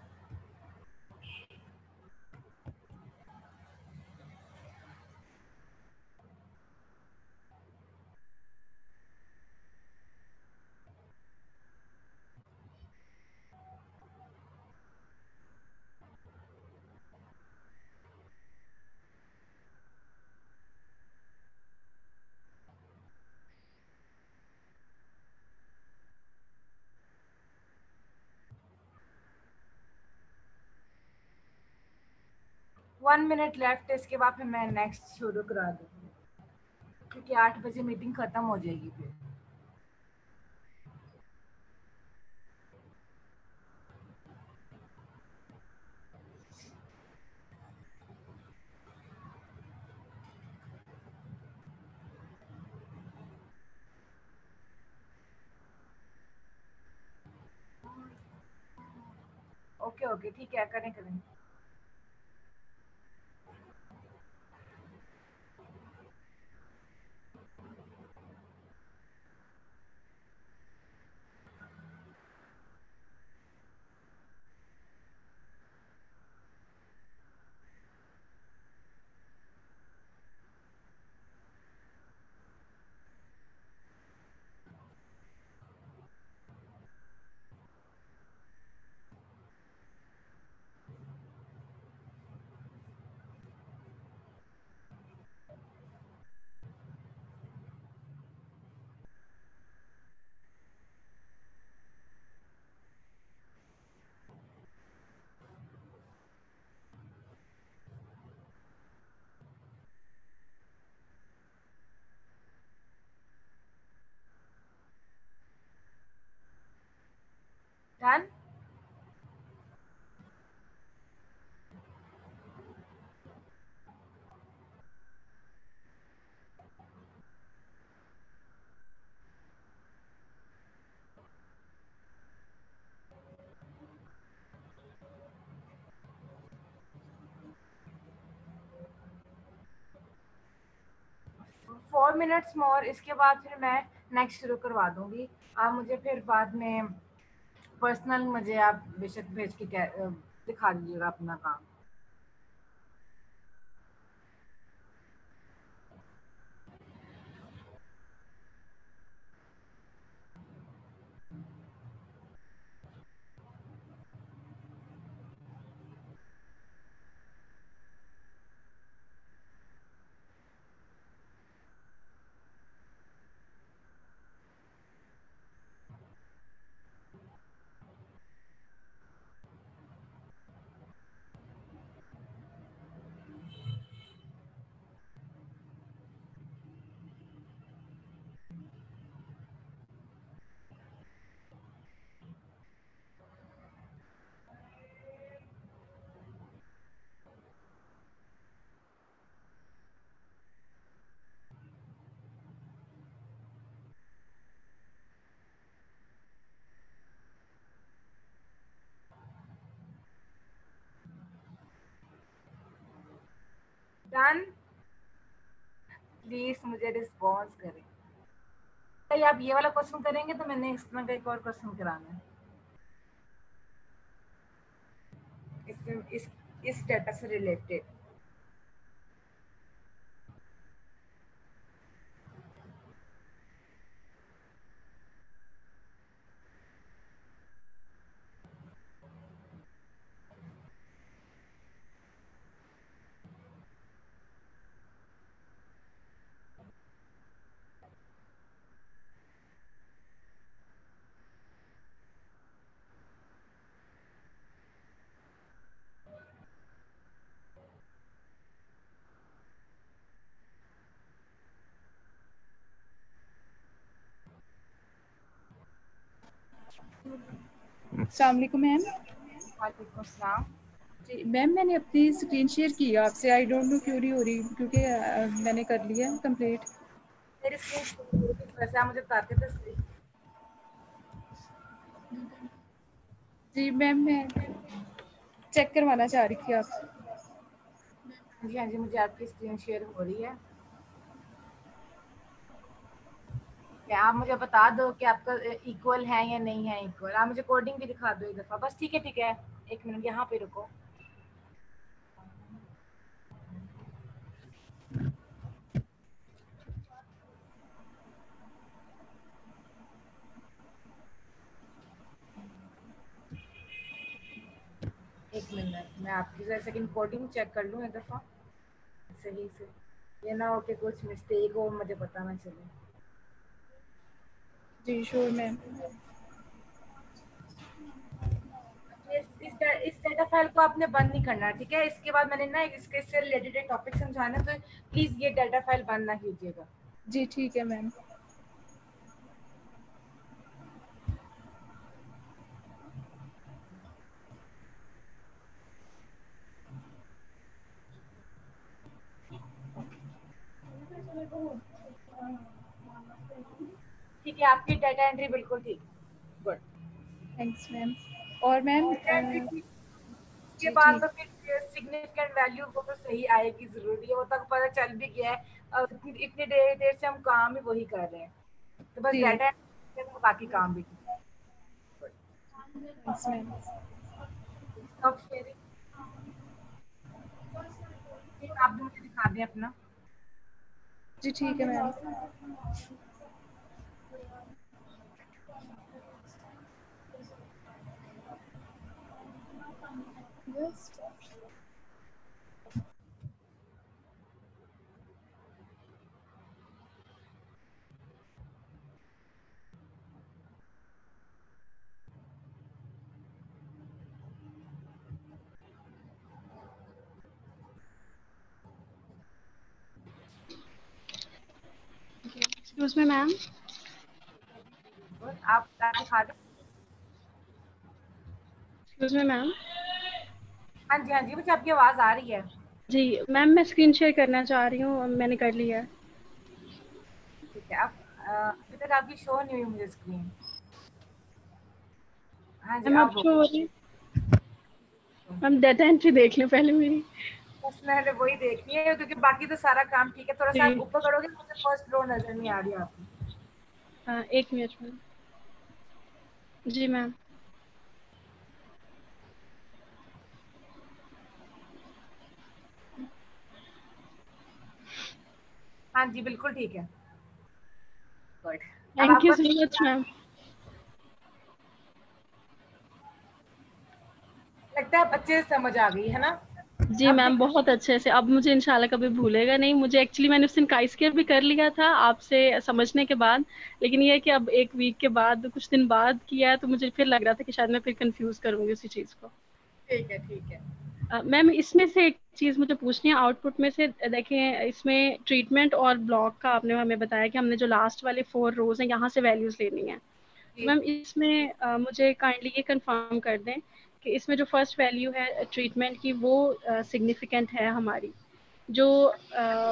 A: वन मिनट लेफ्ट, इसके बाद फिर मैं नेक्स्ट शुरू करा दूंगी, क्योंकि 8 बजे मीटिंग खत्म हो जाएगी फिर। ओके ओके ठीक है, करें करें। डन। फोर मिनट्स मोर, इसके बाद फिर मैं नेक्स्ट शुरू करवा दूंगी। आप मुझे फिर बाद में पर्सनल मुझे आप बेशक भेज के दिखा दीजिएगा अपना काम। डन। प्लीज मुझे रिस्पॉन्स करें। भाई आप ये वाला क्वेश्चन करेंगे तो मैंने इस तरह का एक और क्वेश्चन कराना है इस डाटा से रिलेटेड।
F: अस्सलाम वालेकुम मैम।
A: वालेकुम अस्सलाम।
F: जी मैम, मैंने अपनी स्क्रीन शेयर की आपसे, आई डोंट नो क्यों नहीं हो रही, क्योंकि मैंने कर लिया कंप्लीट।
A: मेरी स्क्रीन वैसे आप मुझे बताते थे सही।
F: जी मैम, मैं चेक करवाना चाह रही थी आपसे।
A: जी हाँ जी, मुझे आपकी स्क्रीन शेयर हो रही है। क्या आप मुझे बता दो कि आपका इक्वल है या नहीं है इक्वल। आप मुझे कोडिंग भी दिखा दो एक दफ़ा बस। ठीक है ठीक है, एक मिनट यहाँ पे रुको। एक मिनट, मैं आपकी जरा सेकंड कोडिंग चेक कर लूँ एक दफ़ा सही से। ये ना हो कि कुछ मिस्टेक हो मुझे पता ना चले।
F: जी श्योर मैम।
A: इस डाटा फाइल को आपने बंद नहीं करना, ठीक है। इसके बाद मैंने ना इससे रिलेटेड टॉपिक समझाना, तो प्लीज़ ये डाटा फाइल बंद ना कीजिएगा।
F: जी ठीक है मैम।
A: ठीक है, आपकी डाटा एंट्री बिल्कुल ठीक। गुड।
F: Thanks ma'am. और मैम
A: डाटा एंट्री ठीक, उसके
F: जी
A: बाद
F: ठीक।
A: तो फिर सिग्निफिकेंट वैल्यू को तो सही आएगी जरूरी है, वो तक पता चल भी गया है। इतनी देर से हम काम ही वही कर रहे हैं, तो बस
F: जी
A: डाटा बाकी काम भी ठीक है।
F: Thanks ma'am.
A: स्टॉप शेयरिंग, आप भी मुझे दिखा दें अपना।
F: जी ठीक है ma'am. Yes.
E: Excuse me ma'am.
A: आप दिखा दें।
E: Excuse me ma'am.
A: हाँ जी हाँ जी, मुझे आपकी आवाज़ आ रही है।
E: जी मैम, मैं स्क्रीन शेयर करना चाह रही हूँ, मैंने कर लिया है।
A: ठीक है, आप अभी तक आपकी शो नहीं हुई मुझे स्क्रीन। हाँ जी,
E: मैम अब
A: अब हो
E: शो हो
A: गई।
E: रही है। मैम डाटा एंट्री देख लें पहले मेरी।
A: बस मैंने वही देखनी है क्योंकि बाकी तो सारा काम ठीक है। थोड़ा सा आप
E: जी
A: ऊपर करोगे, मुझे फर्स्ट रो नजर नहीं आ रही आपकी।
E: हाँ, एक मिनट मैम। जी मैम।
A: हाँ जी, बिल्कुल ठीक है। गुड। अब
E: थैंक यू
A: आपको
E: सो मच मैम।
A: लगता है अब अच्छे से समझ आ गई है ना।
E: जी
A: अब
E: मैम,
A: देखो,
E: बहुत अच्छे से। अब मुझे इंशाल्लाह कभी भूलेगा नहीं। मुझे एक्चुअली मैंने उस दिन काइस्केयर भी कर लिया था आपसे समझने के बाद, लेकिन ये है कि अब एक वीक के बाद, कुछ दिन बाद किया है, तो मुझे फिर लग रहा था कि शायद मैं फिर कंफ्यूज करूंगी उसी चीज को।
A: ठीक है ठीक है।
E: मैम इसमें से एक चीज मुझे पूछनी है, आउटपुट में से देखें, इसमें ट्रीटमेंट और ब्लॉक का आपने हमें बताया कि हमने जो लास्ट वाले 4 रोज हैं यहाँ से वैल्यूज लेनी है। तो
A: जी
E: मैम इसमें मुझे काइंडली ये कंफर्म कर दें कि इसमें जो फर्स्ट वैल्यू है ट्रीटमेंट की, वो सिग्निफिकेंट है हमारी, जो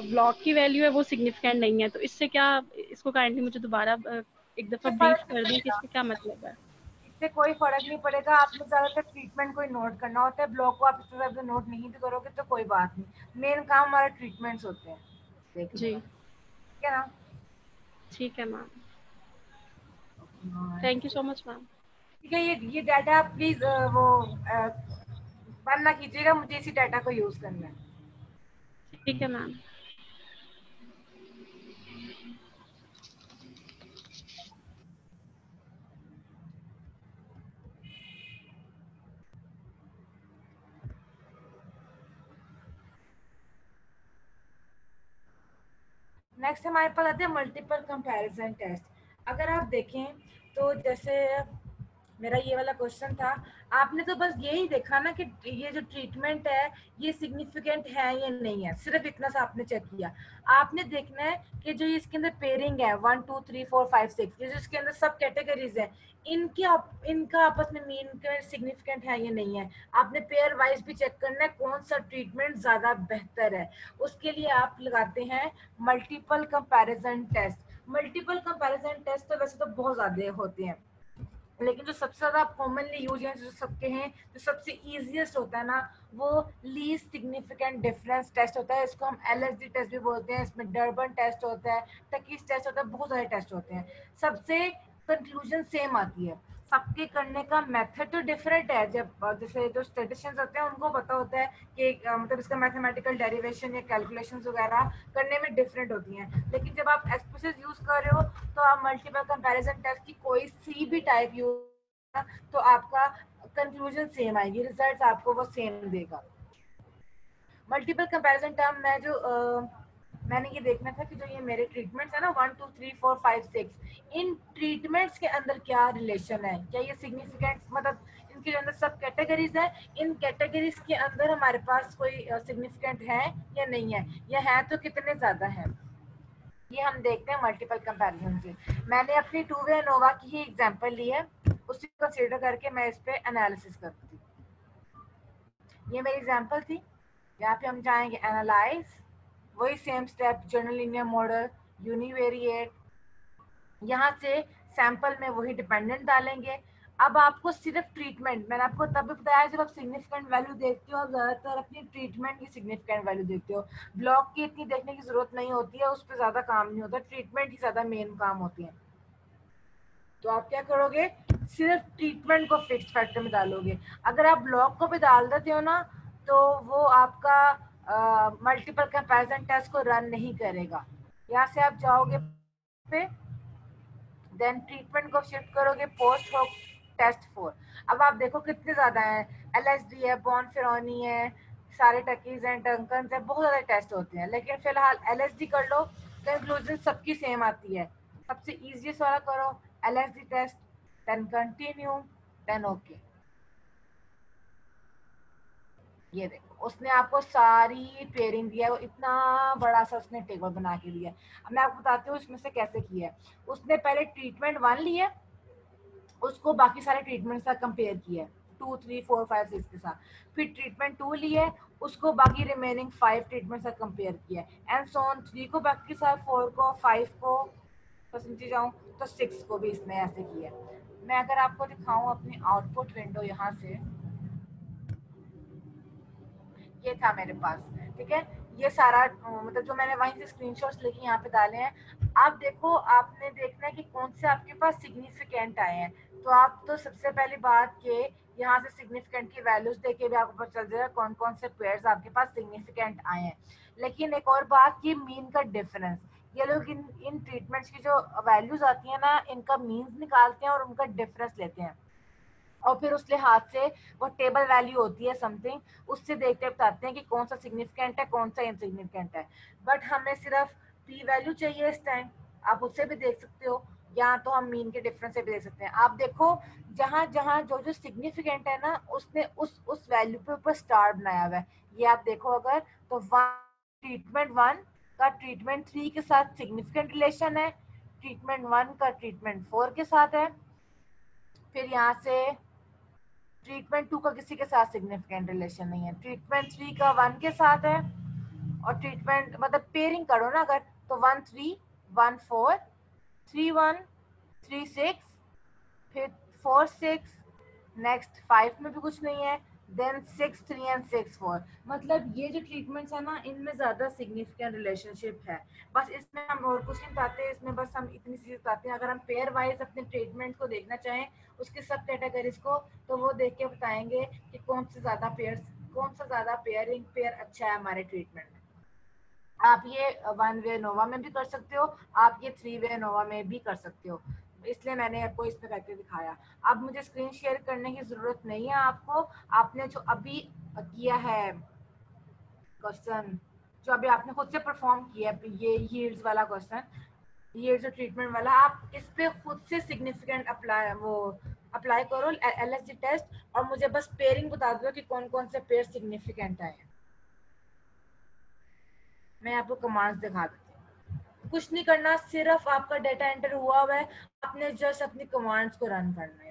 E: ब्लॉक की वैल्यू है वो सिग्निफिकेंट नहीं है। तो इससे क्या, इसको काइंडली मुझे दोबारा एक दफा
A: इससे
E: ब्रीफ
A: फर्क नहीं
E: कर दें कि
A: पड़ेगा,
E: इसका क्या मतलब है।
A: इससे कोई फर्क नहीं पड़ेगा। आपने ज्यादातर ट्रीटमेंट को ही नोट करना होता है, ब्लॉक को आप इतना ज्यादा नोट नहीं भी करोगे तो कोई बात नहीं। मेन काम हमारे ट्रीटमेंट्स होते हैं देखने
E: जी
A: का, ठीक है ना।
E: ठीक है मैम।
A: हाँ,
E: thank you so much ma'am.
A: ठीक है। ये डाटा आप प्लीज वो बंद ना कीजिएगा, मुझे इसी डाटा को यूज करना है।
E: ठीक है मैम।
A: नेक्स्ट हमारे पास आते हैं मल्टीपल कंपैरिजन टेस्ट। अगर आप देखें तो जैसे मेरा ये वाला क्वेश्चन था। आपने तो बस यही देखा ना कि ये जो ट्रीटमेंट है ये सिग्निफिकेंट है या नहीं है, सिर्फ इतना सा आपने चेक किया। आपने देखना है कि जो इसके अंदर पेयरिंग है 1 2 3 4 5 6, जो इसके अंदर सब कैटेगरीज है, इनका आपस में मीन का सिग्निफिकेंट है या नहीं है। आपने पेयर वाइज भी चेक करना है कौन सा ट्रीटमेंट ज्यादा बेहतर है। उसके लिए आप लगाते हैं multiple comparison test. Multiple comparison test तो वैसे तो बहुत ज्यादा होते हैं, लेकिन जो सबसे ज्यादा कॉमनली यूज है, जो सबके हैं, जो सबसे इजीएस्ट होता है ना, वो लीस्ट सिग्निफिकेंट डिफरेंस टेस्ट होता है। इसको हम एलएसडी टेस्ट भी बोलते हैं। इसमें डर्बन टेस्ट होता है, टकीस टेस्ट होता है, बहुत सारे टेस्ट होते हैं। सबसे कंक्लूजन सेम आती है। सबके करने का मेथड तो डिफरेंट है। जब जैसे जो स्टेटिशियंस होते हैं उनको पता होता है कि मतलब इसका मैथमेटिकल डेरिवेशन या कैलकुलेशंस वगैरह करने में डिफरेंट होती हैं। लेकिन जब आप एसपीसीएस यूज कर रहे हो तो आप मल्टीपल कंपैरिजन टेस्ट की कोई सी भी टाइप यूज तो आपका कंक्लूजन सेम आएगी, रिजल्ट आपको वो सेम देगा। मल्टीपल कंपैरिजन टर्म में जो मैंने ये देखना था कि जो ये मेरे ट्रीटमेंट्स है ना 1 2 3 4 5 6, इन ट्रीटमेंट्स के अंदर क्या रिलेशन है, क्या ये सिग्निफिकेंट, मतलब इनके अंदर सब कैटेगरीज है, इन कैटेगरीज के अंदर हमारे पास कोई सिग्निफिकेंट है या नहीं है, या है तो कितने ज्यादा है, ये हम देखते हैं मल्टीपल कंपैरिजन से। मैंने अपनी 2 वे एनोवा की ही एग्जांपल ली है, उसी को कंसीडर करके मैं इस पे एनालिसिस करती हूँ। ये मेरी एग्जांपल थी। यहाँ पे हम जाएंगे एनालाइज, वही same step, general linear model, univariate, यहाँ से सैंपल में वही डिपेंडेंट डालेंगे। अब आपको सिर्फ ट्रीटमेंट, मैंने आपको तब भी बताया जब आप सिग्निफिकेंट वैल्यू देखते हो, ज्यादातर अपनी ट्रीटमेंट की सिग्निफिकेंट वैल्यू देखते हो। ब्लॉक की इतनी देखने की जरूरत नहीं होती है, उस पर ज्यादा काम नहीं होता, ट्रीटमेंट ही ज्यादा मेन काम होती है। तो आप क्या करोगे, सिर्फ ट्रीटमेंट को फिक्स्ड फैक्टर में डालोगे। अगर आप ब्लॉक को भी डाल देते हो ना तो वो आपका मल्टीपल कंपैरिजन टेस्ट को रन नहीं करेगा। यहाँ से आप जाओगे पे, देन ट्रीटमेंट को शिफ्ट करोगे पोस्ट होक टेस्ट 4। अब आप देखो कितने ज्यादा हैं, एलएसडी है, बॉर्नफेरोनी है, सारे टकीज हैं, डंकन्स है, बहुत ज्यादा टेस्ट होते हैं। लेकिन फिलहाल एलएसडी कर लो, कंक्लूजन सबकी सेम आती है। सबसे इजीएस्ट वाला करो LSD test, then continue, then okay. ये देखो उसने आपको सारी पेयरिंग दिया है, वो इतना बड़ा सा उसने टेबल बना के दिया है। अब मैं आपको बताती हूँ इसमें से कैसे किया है। उसने पहले ट्रीटमेंट 1 लिया, उसको बाकी सारे ट्रीटमेंट से कंपेयर किया है 2 3 4 5 6 के साथ। फिर ट्रीटमेंट 2 लिया है, उसको बाकी रिमेनिंग 5 ट्रीटमेंट से कंपेयर किया है, एंड सो ऑन 3 को बाकी के साथ, 4 को, 5 को, तो समझी जाऊँ तो 6 को भी इसने ऐसे किया है। मैं अगर आपको दिखाऊं अपनी आउटपुट विंडो यहाँ से, ये था मेरे पास, ठीक है। ये सारा मतलब जो मैंने वहीं से स्क्रीनशॉट्स लेके यहाँ पे डाले हैं। आप देखो, आपने देखना है कि कौन से आपके पास सिग्निफिकेंट आए हैं। तो आप तो सबसे पहली बात के यहाँ से सिग्निफिकेंट की वैल्यूज देके भी आपको पता चल जाएगा कौन कौन से पेयर्स आपके पास सिग्निफिकेंट आए हैं। लेकिन एक और बात की मीन का डिफरेंस, ये लोग इन ट्रीटमेंट्स की जो वैल्यूज आती है ना, इनका मीन्स निकालते हैं और उनका डिफरेंस लेते हैं, और फिर उस लिहाज से वो टेबल वैल्यू होती है समथिंग, उससे देखते बताते हैं कि कौन सा सिग्निफिकेंट है कौन सा इनसिग्निफिकेंट है। बट हमें सिर्फ पी वैल्यू चाहिए इस टाइम, आप उससे भी देख सकते हो, या तो हम मीन के डिफरेंस से भी देख सकते हैं। आप देखो जहां जहां जो जो सिग्निफिकेंट है ना, उसने उस वैल्यू पे ऊपर स्टार बनाया हुआ है। ये आप देखो अगर तो ट्रीटमेंट 1 का ट्रीटमेंट 3 के साथ सिग्निफिकेंट रिलेशन है, ट्रीटमेंट 1 का ट्रीटमेंट 4 के साथ है, फिर यहाँ से ट्रीटमेंट 2 का किसी के साथ सिग्निफिकेंट रिलेशन नहीं है, ट्रीटमेंट 3 का 1 के साथ है, और ट्रीटमेंट मतलब पेयरिंग करो ना अगर, तो 1 3 1 4 3 1 3 6, फिर 4 6, नेक्स्ट 5 में भी कुछ नहीं है, देन 6 3 एंड 6 4। मतलब ये जो ट्रीटमेंट्स है ना, इनमें ज्यादा सिग्निफिकेंट रिलेशनशिप है। बस इसमें हम और कुछ नहीं बताते, इसमें बस हम इतनी चीज बताते हैं। अगर हम पेयर वाइज अपने ट्रीटमेंट को देखना चाहें, उसके सब कैटेगरीज को, तो वो देख के बताएंगे कि कौन सा ज्यादा पेयर अच्छा है हमारे ट्रीटमेंट में। आप ये 1 वे नोवा में भी कर सकते हो, आप ये 3 वे नोवा में भी कर सकते हो, इसलिए मैंने आपको इसमें करके दिखाया। अब मुझे स्क्रीन शेयर करने की जरूरत नहीं है आपको। आपने जो अभी किया है क्वेश्चन, जो अभी आपने खुद से परफॉर्म किया है, ये यील्ड्स वाला क्वेश्चन, ये जो ट्रीटमेंट वाला, आप इस पे खुद से सिग्निफिकेंट अप्लाई वो अप्लाई करो LSD टेस्ट और मुझे बस पेयरिंग बता दो कि कौन कौन से पेयर सिग्निफिकेंट आए हैं। मैं आपको कमांड्स दिखा देती हूँ। कुछ नहीं करना, सिर्फ आपका डेटा एंटर हुआ है, आपने जस्ट अपनी कमांड्स को रन करना है।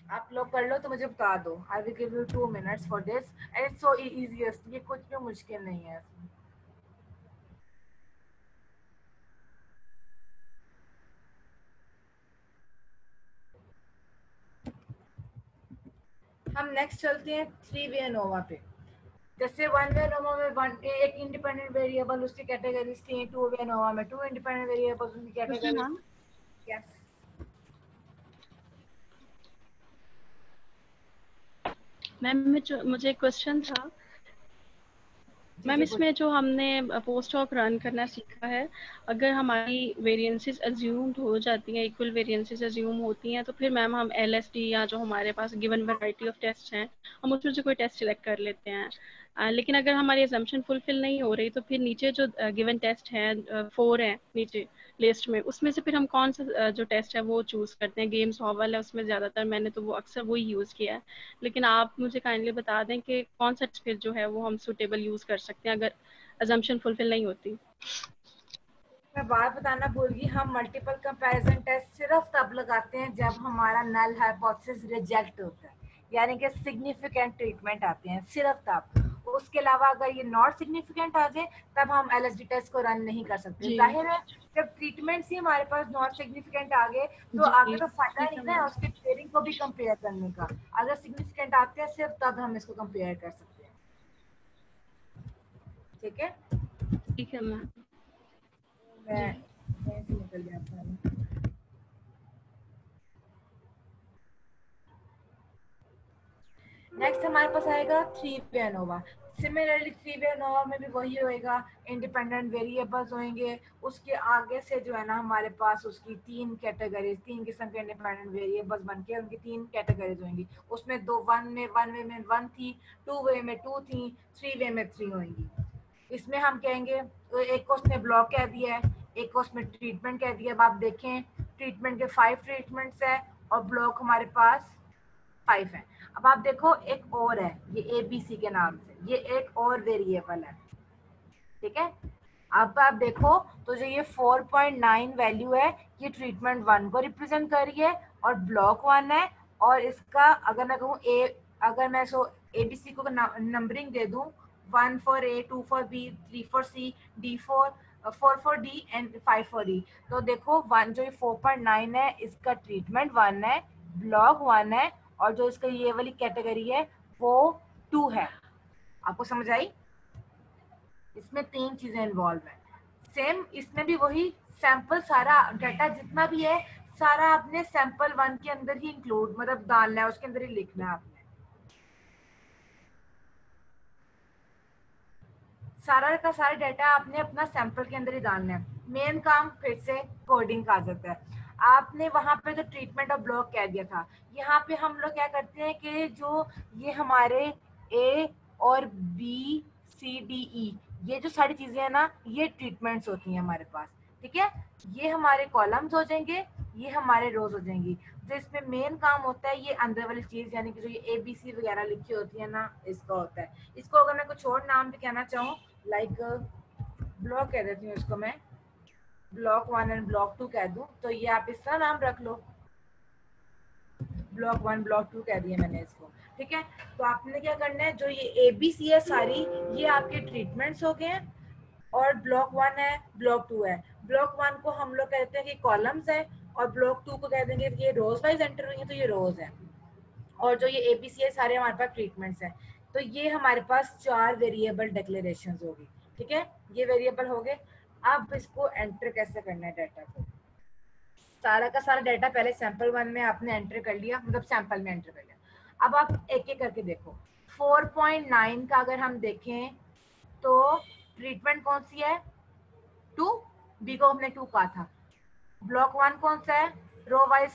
A: आप लोग कर लो तो मुझे बता दो। I will give you 2 minutes for this and it's so easiest, ये कुछ भी मुश्किल नहीं है इसमें। हम नेक्स्ट चलते हैं 3 वे एनोवा पे। जैसे 1 वे एनोवा में एक इंडिपेंडेंट वेरिएबल उसकी कैटेगरीज थी, 2 वे एनोवा में 2 इंडिपेंडेंट वेरिएबल्स उनकी कैटेगरीज। यस
E: मैम मुझे एक क्वेश्चन था मैम, इसमें जो हमने पोस्ट हॉक रन करना सीखा है, अगर हमारी वेरिएंसेस अज्यूम्ड हो जाती हैं, इक्वल वेरिएंसेस अज्यूम होती हैं, तो फिर मैम हम LSD या जो हमारे पास गिवन वैरायटी ऑफ टेस्ट हैं हम उसमें से कोई टेस्ट सिलेक्ट कर लेते हैं। लेकिन अगर हमारी असम्पशन फुलफिल नहीं हो रही तो फिर नीचे जो गिवन टेस्ट हैं 4 हैं नीचे लिस्ट में, उसमें से फिर हम कौन सा जो टेस्ट है वो चूज करते हैं। गेम्स हॉवल है उसमें ज़्यादातर मैंने तो वो अक्सर वही यूज़ किया है, लेकिन आप मुझे काइंडली बता दें कि कौन सा फिर जो है वो हम सूटेबल यूज़ कर सकते हैं अगर असम्पशन फुलफिल नहीं होती।
A: मैं बात बताना भूल गई, हम मल्टीपल कंपैरिजन टेस्ट सिर्फ तब लगाते हैं जब हमारा नल हाइपोथेसिस रिजेक्ट होता है, यानी कि सिग्निफिकेंट ट्रीटमेंट आते हैं, सिर्फ तब। उसके अलावा अगर ये नॉट सिग्निफिकेंट आ जाए तब हम LSD टेस्ट को रन नहीं कर सकते। जाहिर है जब ट्रीटमेंट्स ही हमारे पास नॉट सिग्निफिकेंट आ गए तो आगे तो फायदा नहीं ना उसके पेयरिंग को भी कंपेयर करने का। अगर सिग्निफिकेंट आते हैं सिर्फ तब हम इसको कंपेयर कर सकते हैं। ठीक है,
E: ठीक है मैम।
A: मैं से निकल जाता हूँ। नेक्स्ट हमारे पास आएगा 3 वे एनोवा। सिमिलरली 3 वे एनोवा में भी वही होएगा, इंडिपेंडेंट वेरिएबल्स होंगे, उसके आगे से जो है ना हमारे पास उसकी 3 कैटेगरीज, 3 किस्म के इंडिपेंडेंट वेरिएबल्स बनके उनकी 3 कैटेगरीज होंगी। उसमें 1 वे में 1 थी, 2 वे में 2 थी, 3 वे में 3 होंगी। इसमें हम कहेंगे एक को उसने ब्लॉक कह दिया है, एक को उसमें ट्रीटमेंट कह दिया। अब आप देखें ट्रीटमेंट के 5 ट्रीटमेंट्स है और ब्लॉक हमारे पास 5 है। अब आप देखो एक और है, ये ABC के नाम से, ये एक और वेरिएबल है। ठीक है, अब आप देखो तो जो ये 4.9 वैल्यू है ये ट्रीटमेंट 1 को रिप्रेजेंट कर रही है और ब्लॉक 1 है। और इसका अगर मैं कहूँ अगर मैं ABC को नंबरिंग दे दूं 1 for A, 2 for B, 3 for C, D4, 4 for D and 5 for E, तो देखो 1 जो ये 4.9 है इसका ट्रीटमेंट 1 है, ब्लॉक 1 है और जो इसका ये वाली कैटेगरी है वो 2 है। आपको समझ आई? इसमें 3 चीजें इन्वॉल्व है। सेम इसमें भी वही सैंपल, सारा डाटा जितना भी है सारा आपने सैंपल 1 के अंदर ही इंक्लूड मतलब डालना है, उसके अंदर ही लिखना है आपने। सारा का सारा डाटा आपने अपना सैंपल के अंदर ही डालना है। मेन काम फिर से कोडिंग का आ जाता है। आपने वहां पे तो ट्रीटमेंट और ब्लॉक कह दिया था, यहाँ पे हम लोग क्या करते हैं कि जो ये हमारे A और B C D E ये जो सारी चीजें हैं ना ये ट्रीटमेंट्स होती हैं हमारे पास। ठीक है, ये हमारे कॉलम्स हो जाएंगे, ये हमारे रोज हो जाएंगी। जो इसमें मेन काम होता है ये अंदर वाली चीज यानी कि जो ये ABC वगैरह लिखी होती है ना इसका होता है। इसको अगर मैं कुछ और नाम भी कहना चाहूँ लाइक ब्लॉक कह देती हूँ इसको मैं, ब्लॉक 1 एंड ब्लॉक 2 कह दूं तो ये आप इस तरह नाम रख लो, ब्लॉक 1 ब्लॉक 2 कह दिया मैंने इसको। ठीक है, तो आपने क्या करना है जो ये ABC है सारी ये आपके ट्रीटमेंट्स हो गए हैं और ब्लॉक 1 है ब्लॉक 2 है। ब्लॉक 1 को हम लोग कहते हैं कि कॉलम्स है और ब्लॉक 2 को कह देंगे ये रोज वाइज एंटर हुई है तो ये रोज है और जो ये ABC है सारे हमारे पास ट्रीटमेंट्स हैं। तो ये हमारे पास 4 वेरिएबल डिक्लेरेशंस होगी। ठीक है, ये वेरिएबल हो गए। अब इसको एंटर कैसे करना है डाटा को, सारा का सारा डाटा पहले सैंपल 1 में आपने एंटर कर लिया, मतलब सैंपल में एंटर कर लिया। अब आप एक एक करके देखो 4.9 का अगर हम देखें तो ट्रीटमेंट कौन सी है 2, B को हमने 2 कहा था। ब्लॉक 1 कौन सा है रो वाइज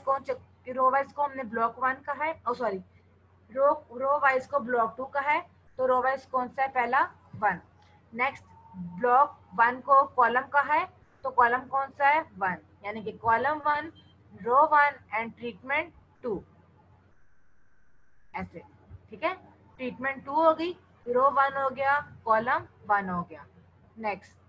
A: कि रो वाइज को हमने ब्लॉक 1 कहा है, ओ सॉरी रो वाइज को ब्लॉक 2 कहा है, तो रो वाइज कौन सा है, पहला 1। नेक्स्ट ब्लॉक 1 को कॉलम कहा है, तो कॉलम कौन सा है, 1, यानी कि कॉलम 1 रो 1 एंड ट्रीटमेंट 2, ऐसे, ठीक है। ट्रीटमेंट 2 हो गई, रो 1 हो गया, कॉलम 1 हो गया। नेक्स्ट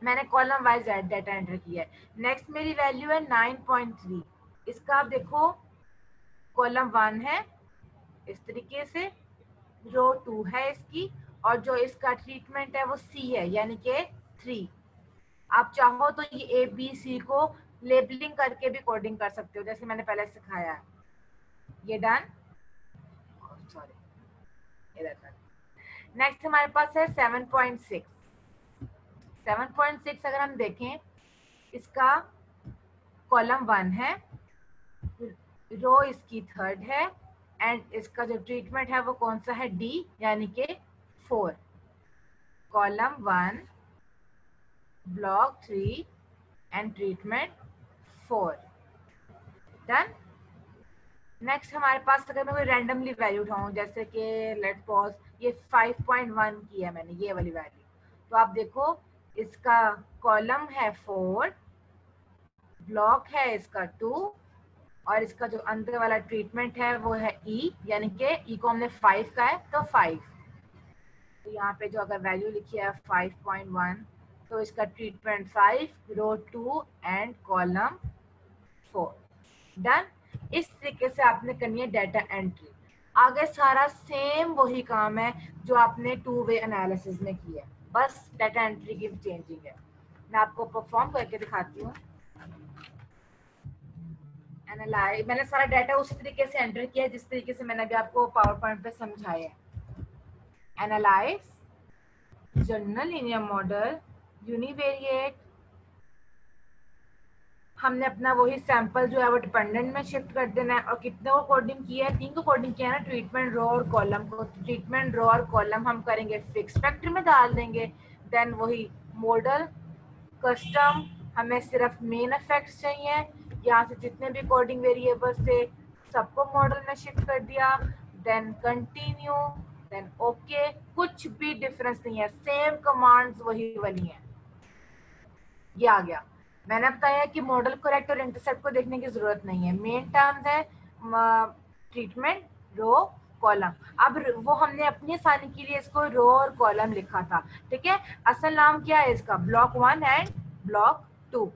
A: मैंने कॉलम वाइज डाटा एंटर किया है। नेक्स्ट मेरी वैल्यू है 9.3। इसका आप देखो कॉलम 1 है इस तरीके से, रो 2 है इसकी, और जो इसका ट्रीटमेंट है वो सी है, यानी कि 3। आप चाहो तो ये ए बी सी को लेबलिंग करके भी कोडिंग कर सकते हो, जैसे मैंने पहले सिखाया है। ये डन, सॉरी इधर तक। नेक्स्ट हमारे पास है 7.6। 7.6 अगर हम देखें, इसका कॉलम 1 है, रो इसकी 3rd है, एंड इसका जो ट्रीटमेंट है वो कौन सा है, डी, यानी कि 4। Column 1 block 3 and treatment 4। Done. Next हमारे पास अगर मैं कोई रैंडमली वैल्यू उठाऊं, जैसे कि लेट्स पॉज ये 5.1 की है मैंने, ये वाली वैल्यू, तो आप देखो इसका कॉलम है 4, ब्लॉक है इसका 2, और इसका जो अंदर वाला ट्रीटमेंट है वो है ई, यानी कि ई को हमने 5 का है तो 5। तो यहाँ पे जो अगर वैल्यू लिखी है 5.1, तो इसका treatment 5, row 2 and column 4। Done. इस तरीके से आपने करनी है डाटा एंट्री। आगे सारा सेम वही काम है जो आपने 2 वे एनालिसिस में किया है, बस डाटा एंट्री की चेंजिंग है। मैं आपको परफॉर्म करके दिखाती हूँ। एनालाइज, मैंने सारा डाटा उसी तरीके से एंटर किया है जिस तरीके से मैंने अभी आपको पावर पॉइंट पे समझाया है। Analyse general linear model univariate, हमने अपना वही सैंपल जो है वो डिपेंडेंट में शिफ्ट कर देना है। और कितने को कोडिंग किया है, 3 को कोडिंग किया है ना, ट्रीटमेंट रो और कॉलम को। ट्रीटमेंट रो और कॉलम हम करेंगे फिक्स फैक्टर में डाल देंगे। देन वही मॉडल कस्टम, हमें सिर्फ मेन इफेक्ट्स चाहिए, यहाँ से जितने भी कोडिंग वेरिएबल्स थे सबको मॉडल में शिफ्ट कर दिया। देन कंटिन्यू, देन ओके, कुछ भी डिफरेंस नहीं है, सेम कमांड्स वही वाली हैं। ये आ गया। मैंने बताया कि मॉडल करेक्ट और इंटरसेप्ट को देखने की जरूरत नहीं है, मेन टर्म्स है ट्रीटमेंट रो कॉलम। अब वो हमने अपनी आसानी के लिए इसको रो और कॉलम लिखा था, ठीक है। असल नाम क्या है इसका, ब्लॉक 1 एंड ब्लॉक 2।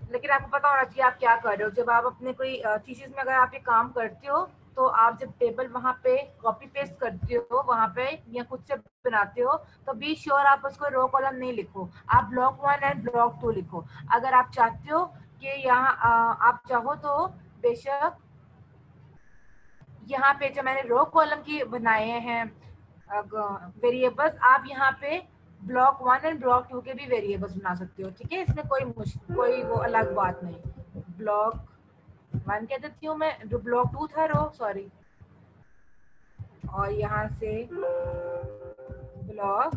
A: लेकिन आपको पता होना चाहिए आप क्या कर रहे हो। जब आप अपने कोई थीसिस में अगर आप ये काम करते हो, तो आप जब टेबल वहाँ पे कॉपी पेस्ट करते हो वहाँ पे या खुद से बनाते हो, तो बी श्योर आप उसको रो कॉलम नहीं लिखो, आप ब्लॉक 1 एंड ब्लॉक 2 लिखो। अगर आप चाहते हो कि यहाँ आप चाहो तो बेशक यहाँ पे जो मैंने रो कॉलम की बनाए हैं वेरिएबल्स, आप यहाँ पे ब्लॉक 1 एंड ब्लॉक 2 के भी वेरिएबल्स बना सकते हो, ठीक है। इसमें कोई वो अलग बात नहीं। ब्लॉक 1 कह देती हूँ मैं, जो ब्लॉक 2 था रो, सॉरी, और यहाँ से ब्लॉक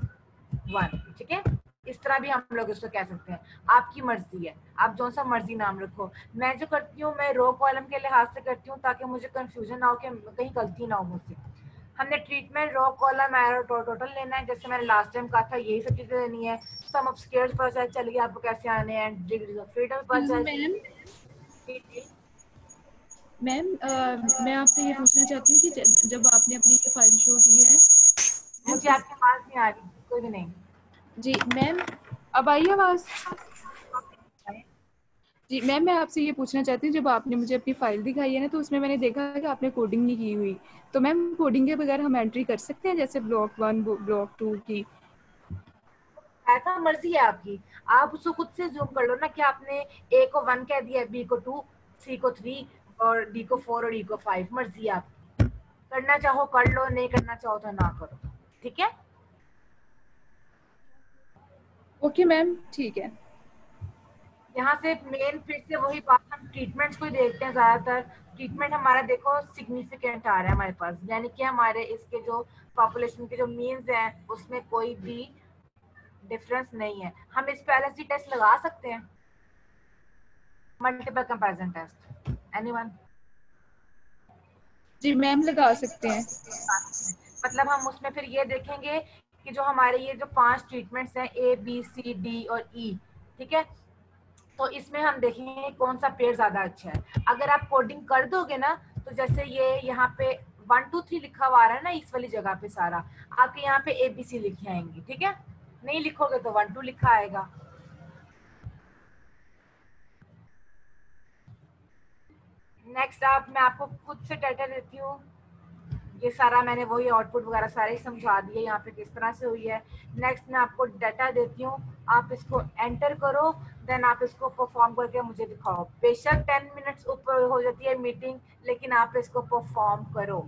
A: 1, ठीक है। इस तरह भी हम लोग इसको कह सकते हैं, आपकी मर्जी है, आप जो सा मर्जी नाम रखो। मैं जो करती हूँ मैं रो कॉलम के लिहाज से करती हूँ ताकि मुझे कंफ्यूजन ना हो कि कहीं गलती ना हो मुझसे। हमने treatment row column arrow total लेना है, जैसे मैंने लास्ट टाइम कहा था, यही सब चीजें लेनी है। सम ऑफ स्क्वायर्स पता चल गया आपको कैसे आने हैं, डिग्रीज ऑफ फ्रीडम पता चल।
F: मैम मैं आपसे ये पूछना चाहती हूँ कि जब आपने अपनी ये फाइल शो की है,
A: मुझे आपकी आवाज नहीं आ रही, कोई भी नहीं।
F: जी मैम, अब आई आवाज? जी मैम, मैं आपसे ये पूछना चाहती हूँ, जब आपने मुझे अपनी फाइल दिखाई है ना, तो उसमें मैंने देखा कि आपने कोडिंग नहीं की हुई। तो मैम कोडिंग के बगैर हम एंट्री कर सकते हैं, जैसे ब्लॉक 1 ब्लॉक 2 की?
A: ऐसा मर्जी है आपकी, आप उसको खुद से जूम कर लो ना कि आपने ए को 1 कह दिया, बी को 2, सी को 3 और डी को 4 और ई को 5। मर्जी है आपकी, करना चाहो कर लो, नहीं करना चाहो तो ना करो, ठीक है।
F: ओके मैम, ठीक है।
A: यहाँ से मेन फिर से वही बात, हम ट्रीटमेंट्स को ही देखते हैं ज्यादातर। ट्रीटमेंट हमारा देखो सिग्निफिकेंट आ रहा है हमारे पास, यानी कि हमारे इसके जो पॉपुलेशन के जो मीन्स हैं उसमें कोई भी डिफरेंस नहीं है। हम इस पे एलएसडी टेस्ट लगा सकते हैं, मल्टीपल कंपैरिजन टेस्ट, एनीवन?
F: जी मैम लगा सकते हैं।
A: मतलब हम उसमें फिर ये देखेंगे कि जो हमारे ये जो 5 ट्रीटमेंट्स हैं ए बी सी डी और ई, ठीक है, तो इसमें हम देखेंगे कौन सा पेड़ ज्यादा अच्छा है। अगर आप कोडिंग कर दोगे ना, तो जैसे ये यहाँ पे 1 2 3 लिखा हुआ आ रहा है ना इस वाली जगह पे, सारा आपके यहाँ पे ए बी सी लिखे आएंगे, ठीक है। नहीं लिखोगे तो 1 2 लिखा आएगा। नेक्स्ट आप, मैं आपको खुद से डाटा देती हूँ। ये सारा मैंने वही आउटपुट वगैरह सारे ही समझा दिए यहाँ पे किस तरह से हुई है। नेक्स्ट मैं आपको डाटा देती हूँ, आप इसको एंटर करो, देन आप इसको परफॉर्म करके मुझे दिखाओ। बेशक 10 मिनट्स ऊपर हो जाती है मीटिंग, लेकिन आप इसको परफॉर्म करो।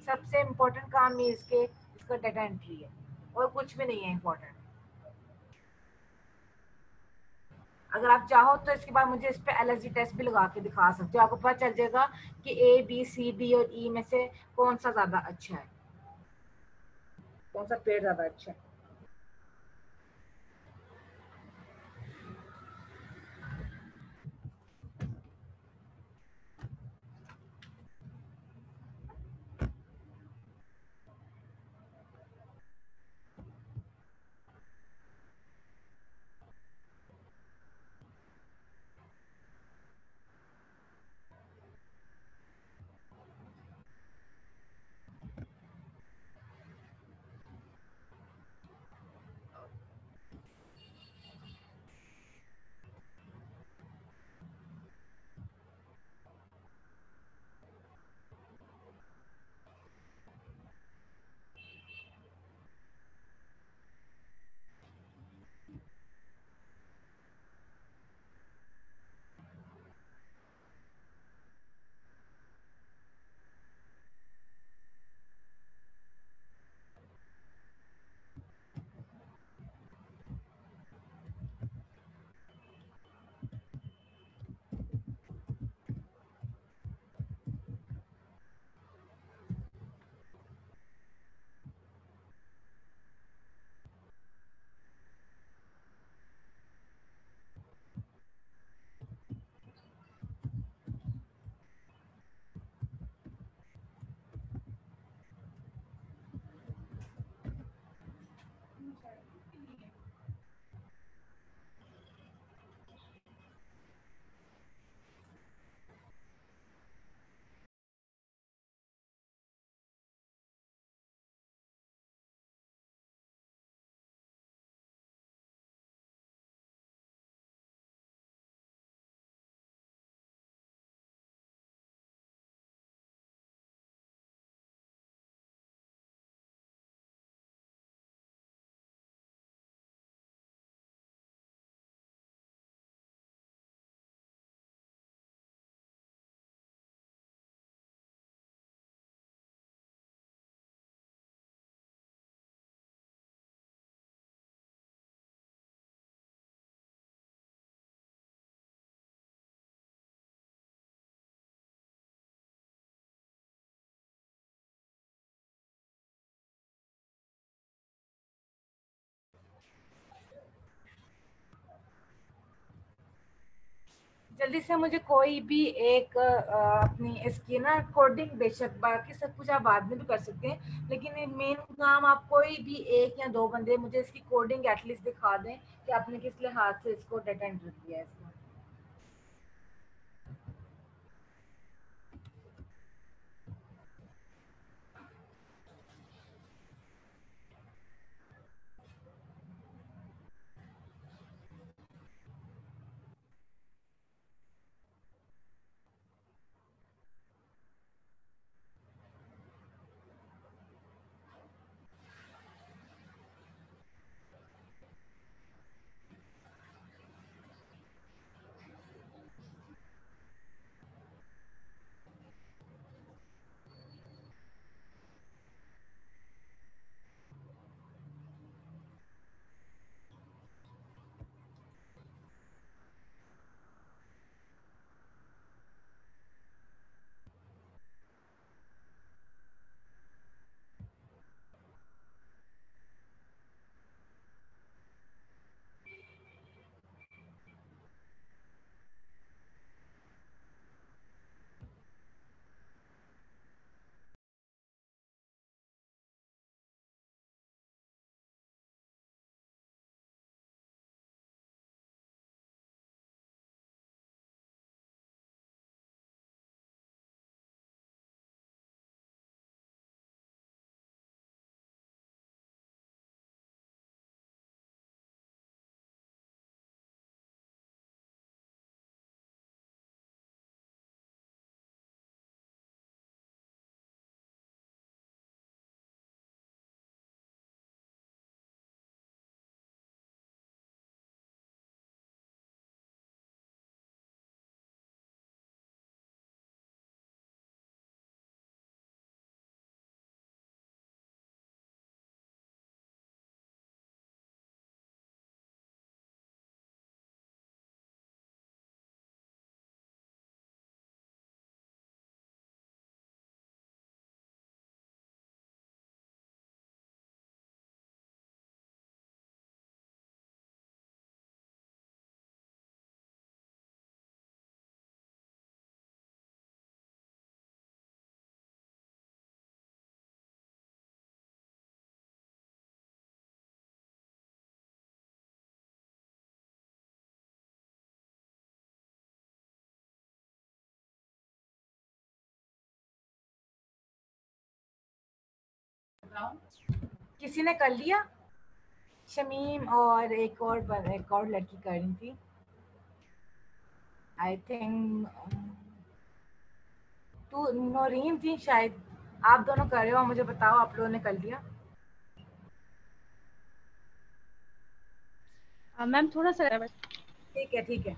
A: सबसे इम्पोर्टेंट काम ये इसका डाटा एंट्री है, और कुछ भी नहीं है इम्पोर्टेंट। अगर आप चाहो तो इसके बाद मुझे इस पे एलएसडी टेस्ट भी लगा के दिखा सकते हो, आपको पता चल जाएगा कि ए बी सी डी और ई में से कौन सा ज्यादा अच्छा है, कौन सा पेड़ ज्यादा अच्छा है। जल्दी से मुझे कोई भी एक अपनी इसकी ना कोडिंग, बेशक बाकी सब कुछ आप बाद में भी कर सकते हैं, लेकिन मेन काम आप कोई भी एक या दो बंदे मुझे इसकी कोडिंग एटलीस्ट दिखा दें कि आपने किस लिहाज से इसको डाटा एंटर किया है इसको। किसी ने कर लिया? शमीम और एक और लड़की कर रही थी आई थिंक, तू नौरीन थी शायद। आप दोनों कर रहे हो, मुझे बताओ आप लोगों ने कर लिया?
E: मैम थोड़ा सा है बस।
A: ठीक है ठीक है।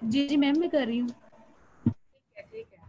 F: जी जी मैम मैं कर रही हूँ।
A: ठीक है ठीक है।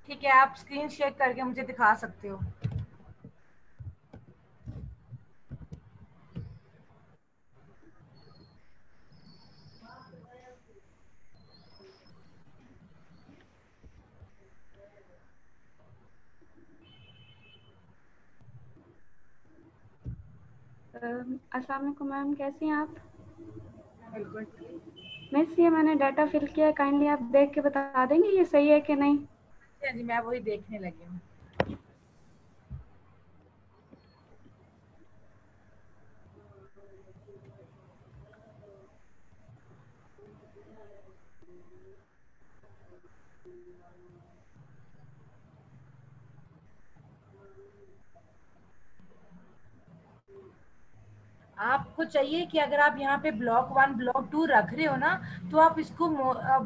A: ठीक है, आप स्क्रीन शेयर करके मुझे दिखा सकते हो।
G: अस्सलाम वालेकुम मैम, कैसी हैं आप?
A: बिल्कुल।
G: मिस ये मैंने डाटा फिल किया है, काइंडली आप देख के बता देंगे ये सही है कि नहीं?
A: हाँ जी, मैं वही देखने लगी हूँ। आपको चाहिए कि अगर आप यहाँ पे ब्लॉक 1 ब्लॉक 2 रख रहे हो ना, तो आप इसको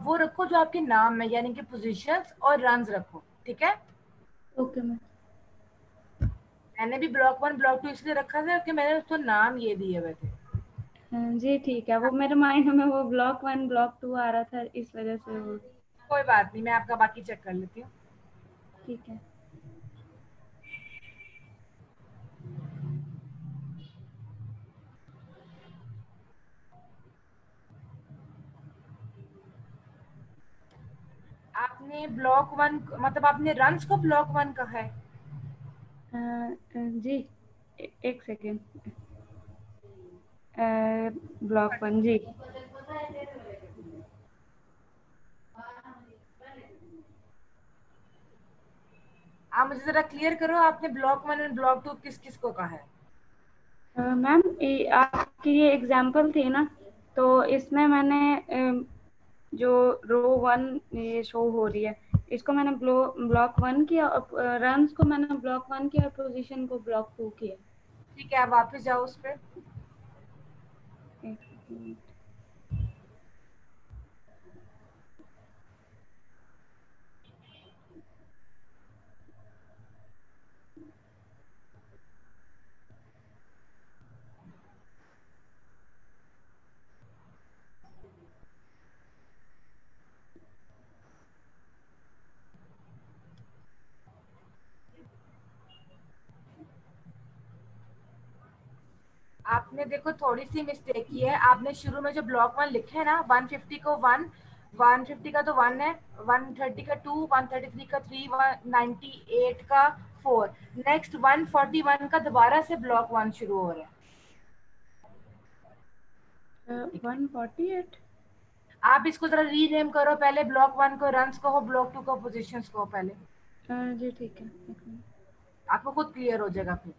A: वो रखो जो आपके नाम में, यानी कि पोजीशंस और रन्स रखो। ठीक है?
G: Okay ma'am.
A: मैंने भी ब्लॉक 1 ब्लॉक 2 इसलिए रखा था कि मैंने उसको नाम ये दिए हुए थे।
G: जी ठीक है, वो मेरे माइंड में वो ब्लॉक 1 ब्लॉक 2 आ रहा था, इस वजह से वो।
A: कोई बात नहीं, मैं आपका बाकी चेक कर लेती हूँ।
G: ठीक है।
A: आपने ब्लॉक 1 मतलब आपने रन्स को ब्लॉक 1 कहा है?
G: जी एक सेकेंड। ब्लॉक 1 जी।
A: आप मुझे जरा क्लियर करो, आपने ब्लॉक 1 और ब्लॉक 2 किस किस को कहा है?
G: मैम आपकी ये एग्जाम्पल थी ना, तो इसमें मैंने जो रो 1 ये शो हो रही है, इसको मैंने ब्लॉक 1 किया और रन्स को मैंने ब्लॉक 1 किया और पोजीशन को ब्लॉक 2 किया।
A: ठीक है, आप वापस जाओ उस पर।
G: एक सेकेंड।
A: आपने देखो थोड़ी सी मिस्टेक की है। आपने शुरू में जो ब्लॉक 1 लिखे है ना, 150 को 1, 150 का तो 1 है, 130 का 2, 133 का 3, 198 का 4, नेक्स्ट 141 का दोबारा से ब्लॉक 1 शुरू हो रहा है।
G: 148।
A: आप इसको जरा रीनेम करो, पहले ब्लॉक 1 को रन्स कहो, ब्लॉक 2 को पोजीशंस कहो पहले।
G: जी ठीक है, एक मिनट।
A: आपको खुद क्लियर हो जाएगा फिर।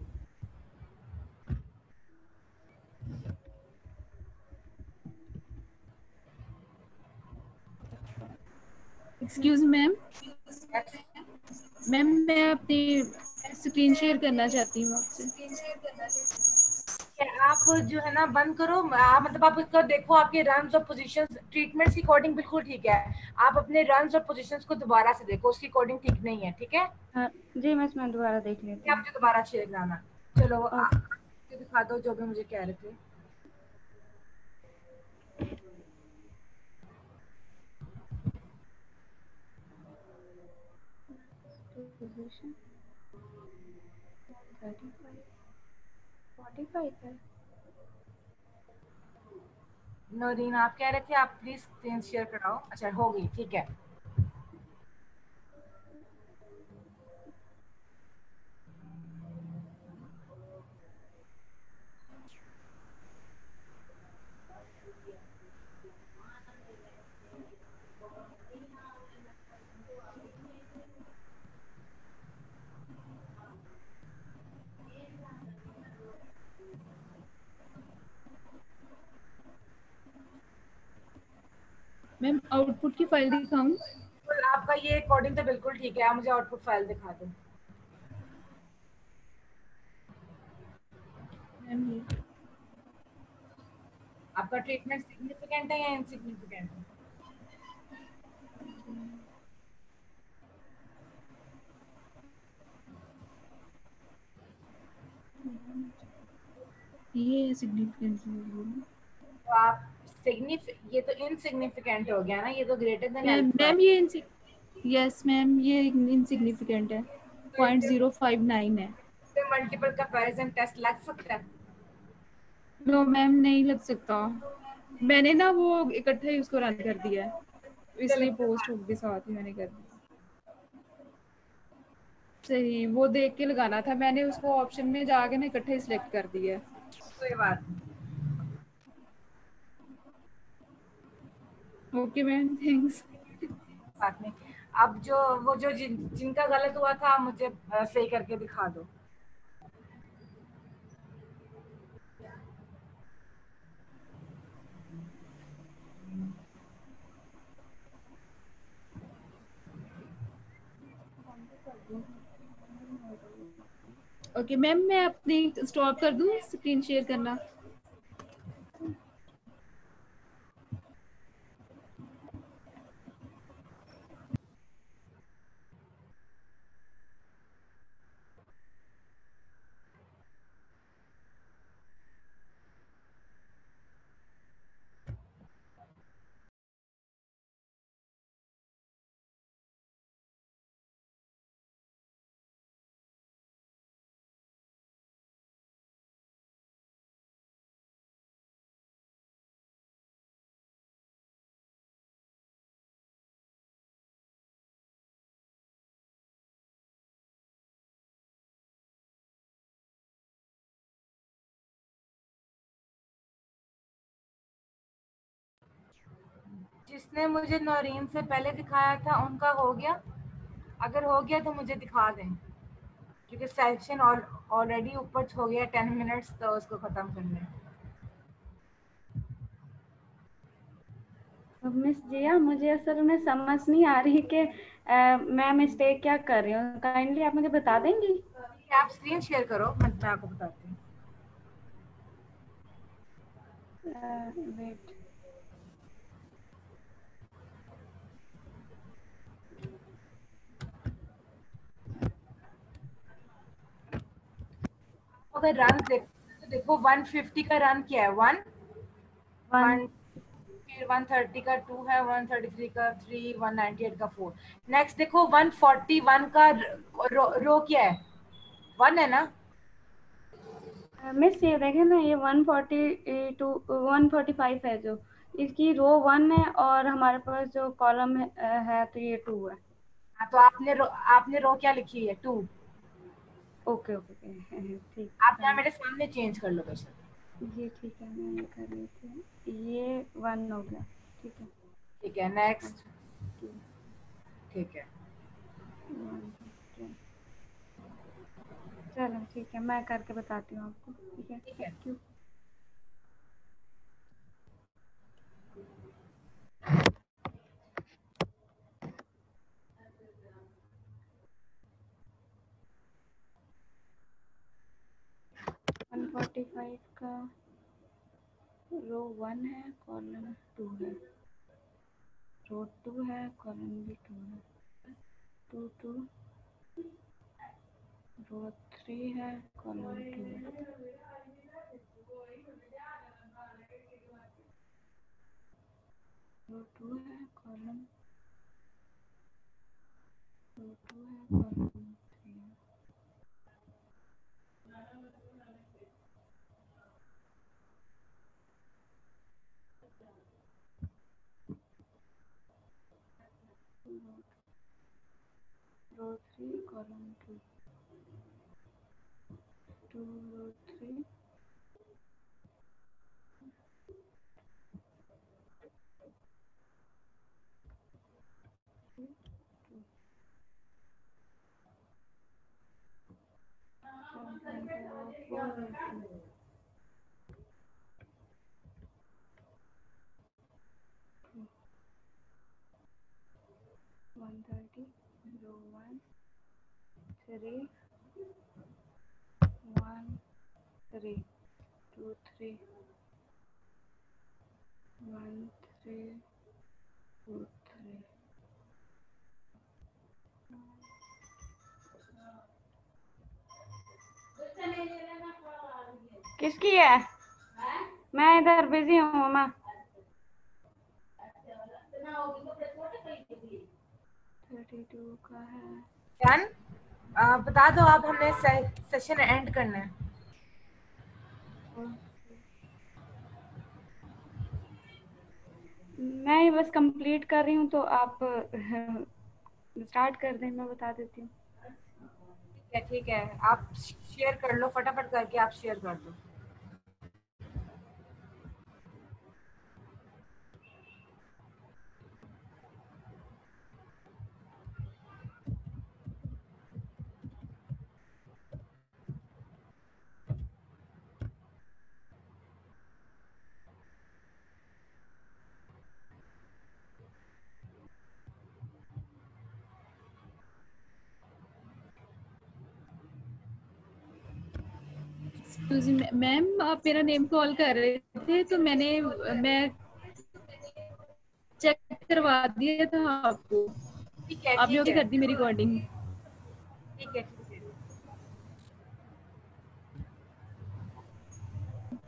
F: एक्सक्यूज मैम, मैम मैं अपनी स्क्रीन शेयर करना चाहती हूँ आपसे।
A: आप जो है ना बंद करो। आप मतलब आप इसका देखो, आपके रन्स और पोजीशंस ट्रीटमेंट की कोडिंग बिल्कुल ठीक है। आप अपने रन्स और पोजीशंस को दोबारा से देखो, उसकी कोडिंग ठीक नहीं है। ठीक है,
G: जी मैं इसमें दोबारा देख लेती
A: आप
G: हूँ।
A: जो दोबारा शेयर कराना। चलो
G: ओके।
A: दिखा दो जो भी मुझे कह रहे थे।
G: पोजीशन 35 45 है।
A: नौरीन आप कह रहे थे, आप प्लीज स्क्रीन शेयर कराओ। अच्छा हो गई, ठीक है।
F: मैम आउटपुट की फाइल दिखाऊं?
A: तो आपका ये कोडिंग तो बिल्कुल ठीक है। आप मुझे आउटपुट फाइल दिखा दो।
F: मैम ये
A: आपका ट्रीटमेंट सिग्निफिकेंट है या इनसिग्निफिकेंट है?
F: ये सिग्निफिकेंट
A: तो आप ये तो इनसिग्निफिकेंट हो गया ना, ये तो ग्रेटर देन
F: मैम
A: अल्फा है।
F: मैम ये यस मैम ये इनसिग्निफिकेंट है,
A: तो इस
F: 0.059 है।
A: पे मल्टीपल कंपैरिजन टेस्ट लग सकता है।
F: नो मैम नहीं लग सकता, मैंने ना वो इकट्ठा ही उसको रन कर दिया है, इसलिए पोस्ट के साथ ही मैंने कर दिया। सही, वो देख के लगाना था, मैंने उसको ऑप्शन में जाके ना इकट्ठा ही सिलेक्ट कर दिया है।
A: कोई बात नहीं।
F: Okay ma'am, thanks.
A: बात नहीं। अब जो वो जो जिनका गलत हुआ था, आप मुझे सही करके दिखा दो।
F: ओके मैम, मैं अपनी स्टॉप कर दूं स्क्रीन शेयर करना?
A: जिसने मुझे नौरीन से पहले दिखाया था उनका हो गया? अगर हो गया तो मुझे दिखा दें, क्योंकि सेशन ऑलरेडी ऊपर हो गया 10 मिनट्स, तो उसको ख़त्म कर लें।
G: मिस जिया, मुझे असल में समझ नहीं आ रही कि मैं मिस्टेक क्या कर रही हूँ। काइंडली आप मुझे बता देंगी?
A: आप स्क्रीन शेयर करो, मैं आपको बताती हूँ।
G: वेट,
A: अगर रन देखो तो देखो 150 का रन क्या है, 1
G: वन।
A: 1, फिर 130 का 2 है, 133 का 3, 198 का 4। नेक्स्ट देखो 141 का रो क्या है, 1 है ना?
G: मिस ये देखें ना, ये 142 145 है जो, इसकी रो 1 है और हमारे पास जो कॉलम है तो ये 2 है।
A: हाँ, तो आपने रो क्या लिखी है, 2।
G: ओके ओके ठीक।
A: आप यहाँ मेरे सामने चेंज कर लो बेशक।
G: ये ठीक है, मैं ये कर रही थी, ये 1 हो गया। ठीक है,
A: ठीक है, नेक्स्ट।
G: 2
A: ठीक है,
G: 1 2। चलो ठीक है, मैं करके बताती हूँ आपको। ठीक है,
A: ठीक है।
G: Thank you. वन 145 का रो 1 है, कॉलम 2 है, रो 2 है, कॉलम भी 2 है, 2 2, रो 3 है, कॉलम 2 है, रो 2 है, कॉलम 2 है, कॉलम 3 है। रो 3, कॉलम 2 रो 3, वन 30, रो 1 3 1 3 2 3 1 3 2 3। किसकी है? मैं इधर बिजी हूँ मैं। 32 का है।
A: डन। बता दो आप, हमने सेशन एंड करना है।
G: मैं ये बस कंप्लीट कर रही हूँ, तो आप स्टार्ट कर दें, मैं बता देती हूँ।
A: ठीक है, आप शेयर कर लो, फटाफट करके आप शेयर कर दो।
F: मैम, आप मेरा नेम कॉल कर रहे थे तो मैं चेक करवा दिया था आपको।
A: ठीक है,
F: आपने
A: ठीक
F: ओके
A: है,
F: कर दी मेरी रिकॉर्डिंग।
A: ठीक है, ठीक है।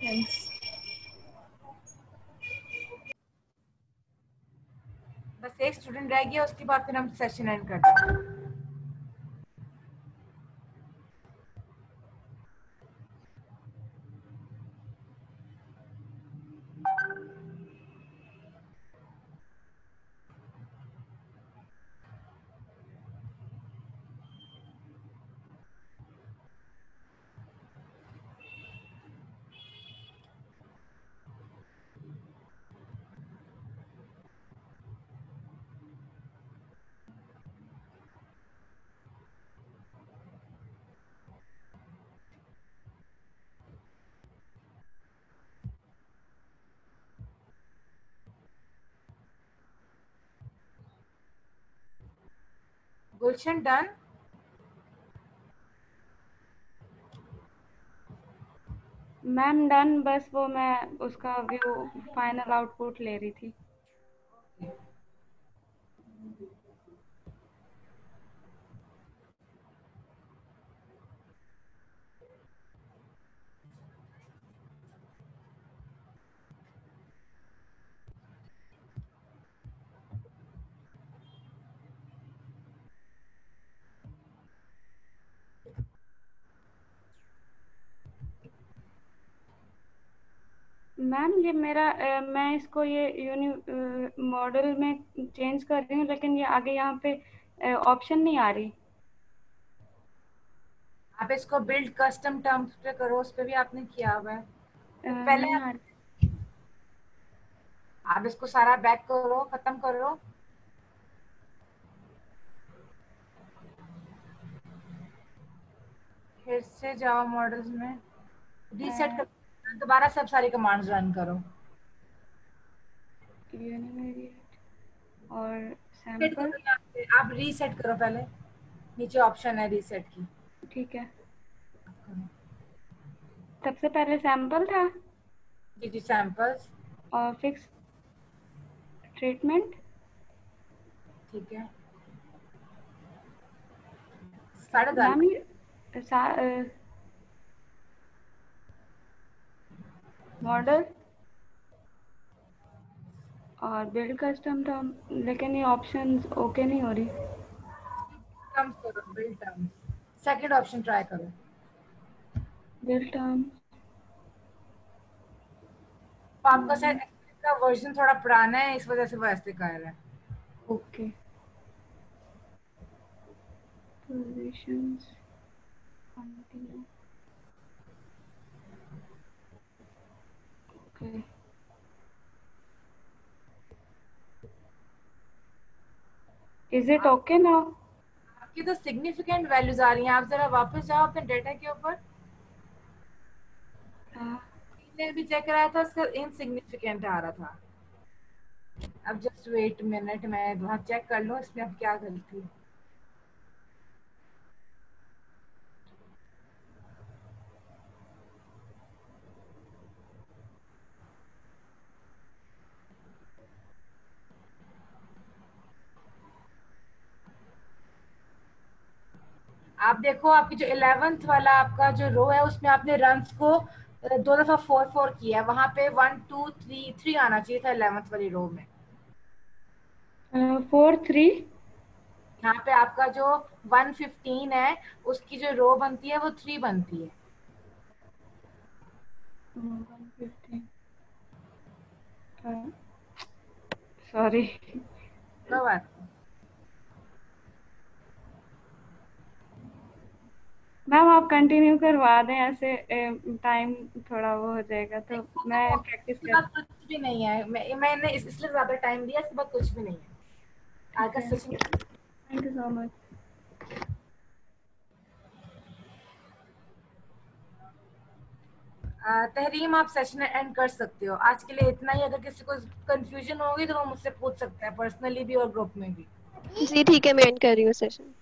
F: थैंक्स।
A: बस एक स्टूडेंट रह गया, उसके बाद फिर हम सेशन एंड कर देंगे। गुलशन डन?
G: मैम डन, बस वो मैं उसका व्यू फाइनल आउटपुट ले रही थी। मैम ये मेरा मैं इसको ये मॉडल में चेंज कर रही हूँ, लेकिन ये आगे यहाँ पे ऑप्शन नहीं आ रही।
A: आप इसको बिल्ड कस्टम टर्म्स पे करो, उस पे भी आपने किया हुआ है। तो पहले
G: नहीं आ रही।
A: आप इसको सारा बैक करो, खत्म करो। फिर से जाओ मॉडल्स में, रीसेट कर, दोबारा सब सारी कमांड्स रन करो।
G: और
A: सेट
G: सैंपल,
A: करो यहाँ पे, आप रीसेट करो पहले, नीचे ऑप्शन है रीसेट की।
G: ठीक है। सबसे पहले सैंपल था
A: जी जी, सैंपल्स,
G: और फिक्स ट्रीटमेंट,
A: ठीक है। साढ़े दाल
G: मैम ये मॉडल और बिल्ड कस्टम था, लेकिन ये ऑप्शंस ओके नहीं हो रही।
A: टर्म्स करो, build terms, second option try करो।
G: बिल्ड टर्म,
A: तो आपका शायद का वर्जन थोड़ा पुराना है, इस वजह से वो ऐसे कर रहा है।
G: Okay. Positions, continue, okay. Is it okay now?
A: आपकी तो सिग्निफिकेंट वैल्यूज आ रही हैं, आप जरा वापस जाओ अपने डेटा के ऊपर। मैंने भी चेक कराया था, उसका इनसिग्निफिकेंट आ रहा था। अब जस्ट वेट मिनट, मैं वहाँ चेक कर लूँ इसमें अब क्या गलती। आप देखो, आपकी जो 11th वाला आपका जो रो है, उसमें आपने रन्स को 2 दफा 4 4 किया है, वहां पे 1 2 3 3 आना चाहिए था 11th वाली रो में।
G: 4 3,
A: यहाँ पे आपका जो 115 है, उसकी जो रो बनती है वो 3 बनती है।
G: 115, सॉरी।
A: कोई बात नहीं।
G: मैम आप कंटिन्यू करवा दें, ऐसे टाइम थोड़ा वो हो जाएगा, तो मैं प्रैक्टिस
A: इसके
G: कर।
A: बाद कुछ भी नहीं है, मैंने इसलिए ज्यादा टाइम दिया, इसके बाद कुछ भी नहीं है। आज का session
G: thank you so much.
A: Tahreem, आप सेशन एंड कर सकते हो। आज के लिए इतना ही। अगर किसी को कंफ्यूजन होगी तो वो मुझसे पूछ सकता है, पर्सनली भी और ग्रुप में भी।
C: जी ठीक है, मैं एंड कर रही हूँ सेशन।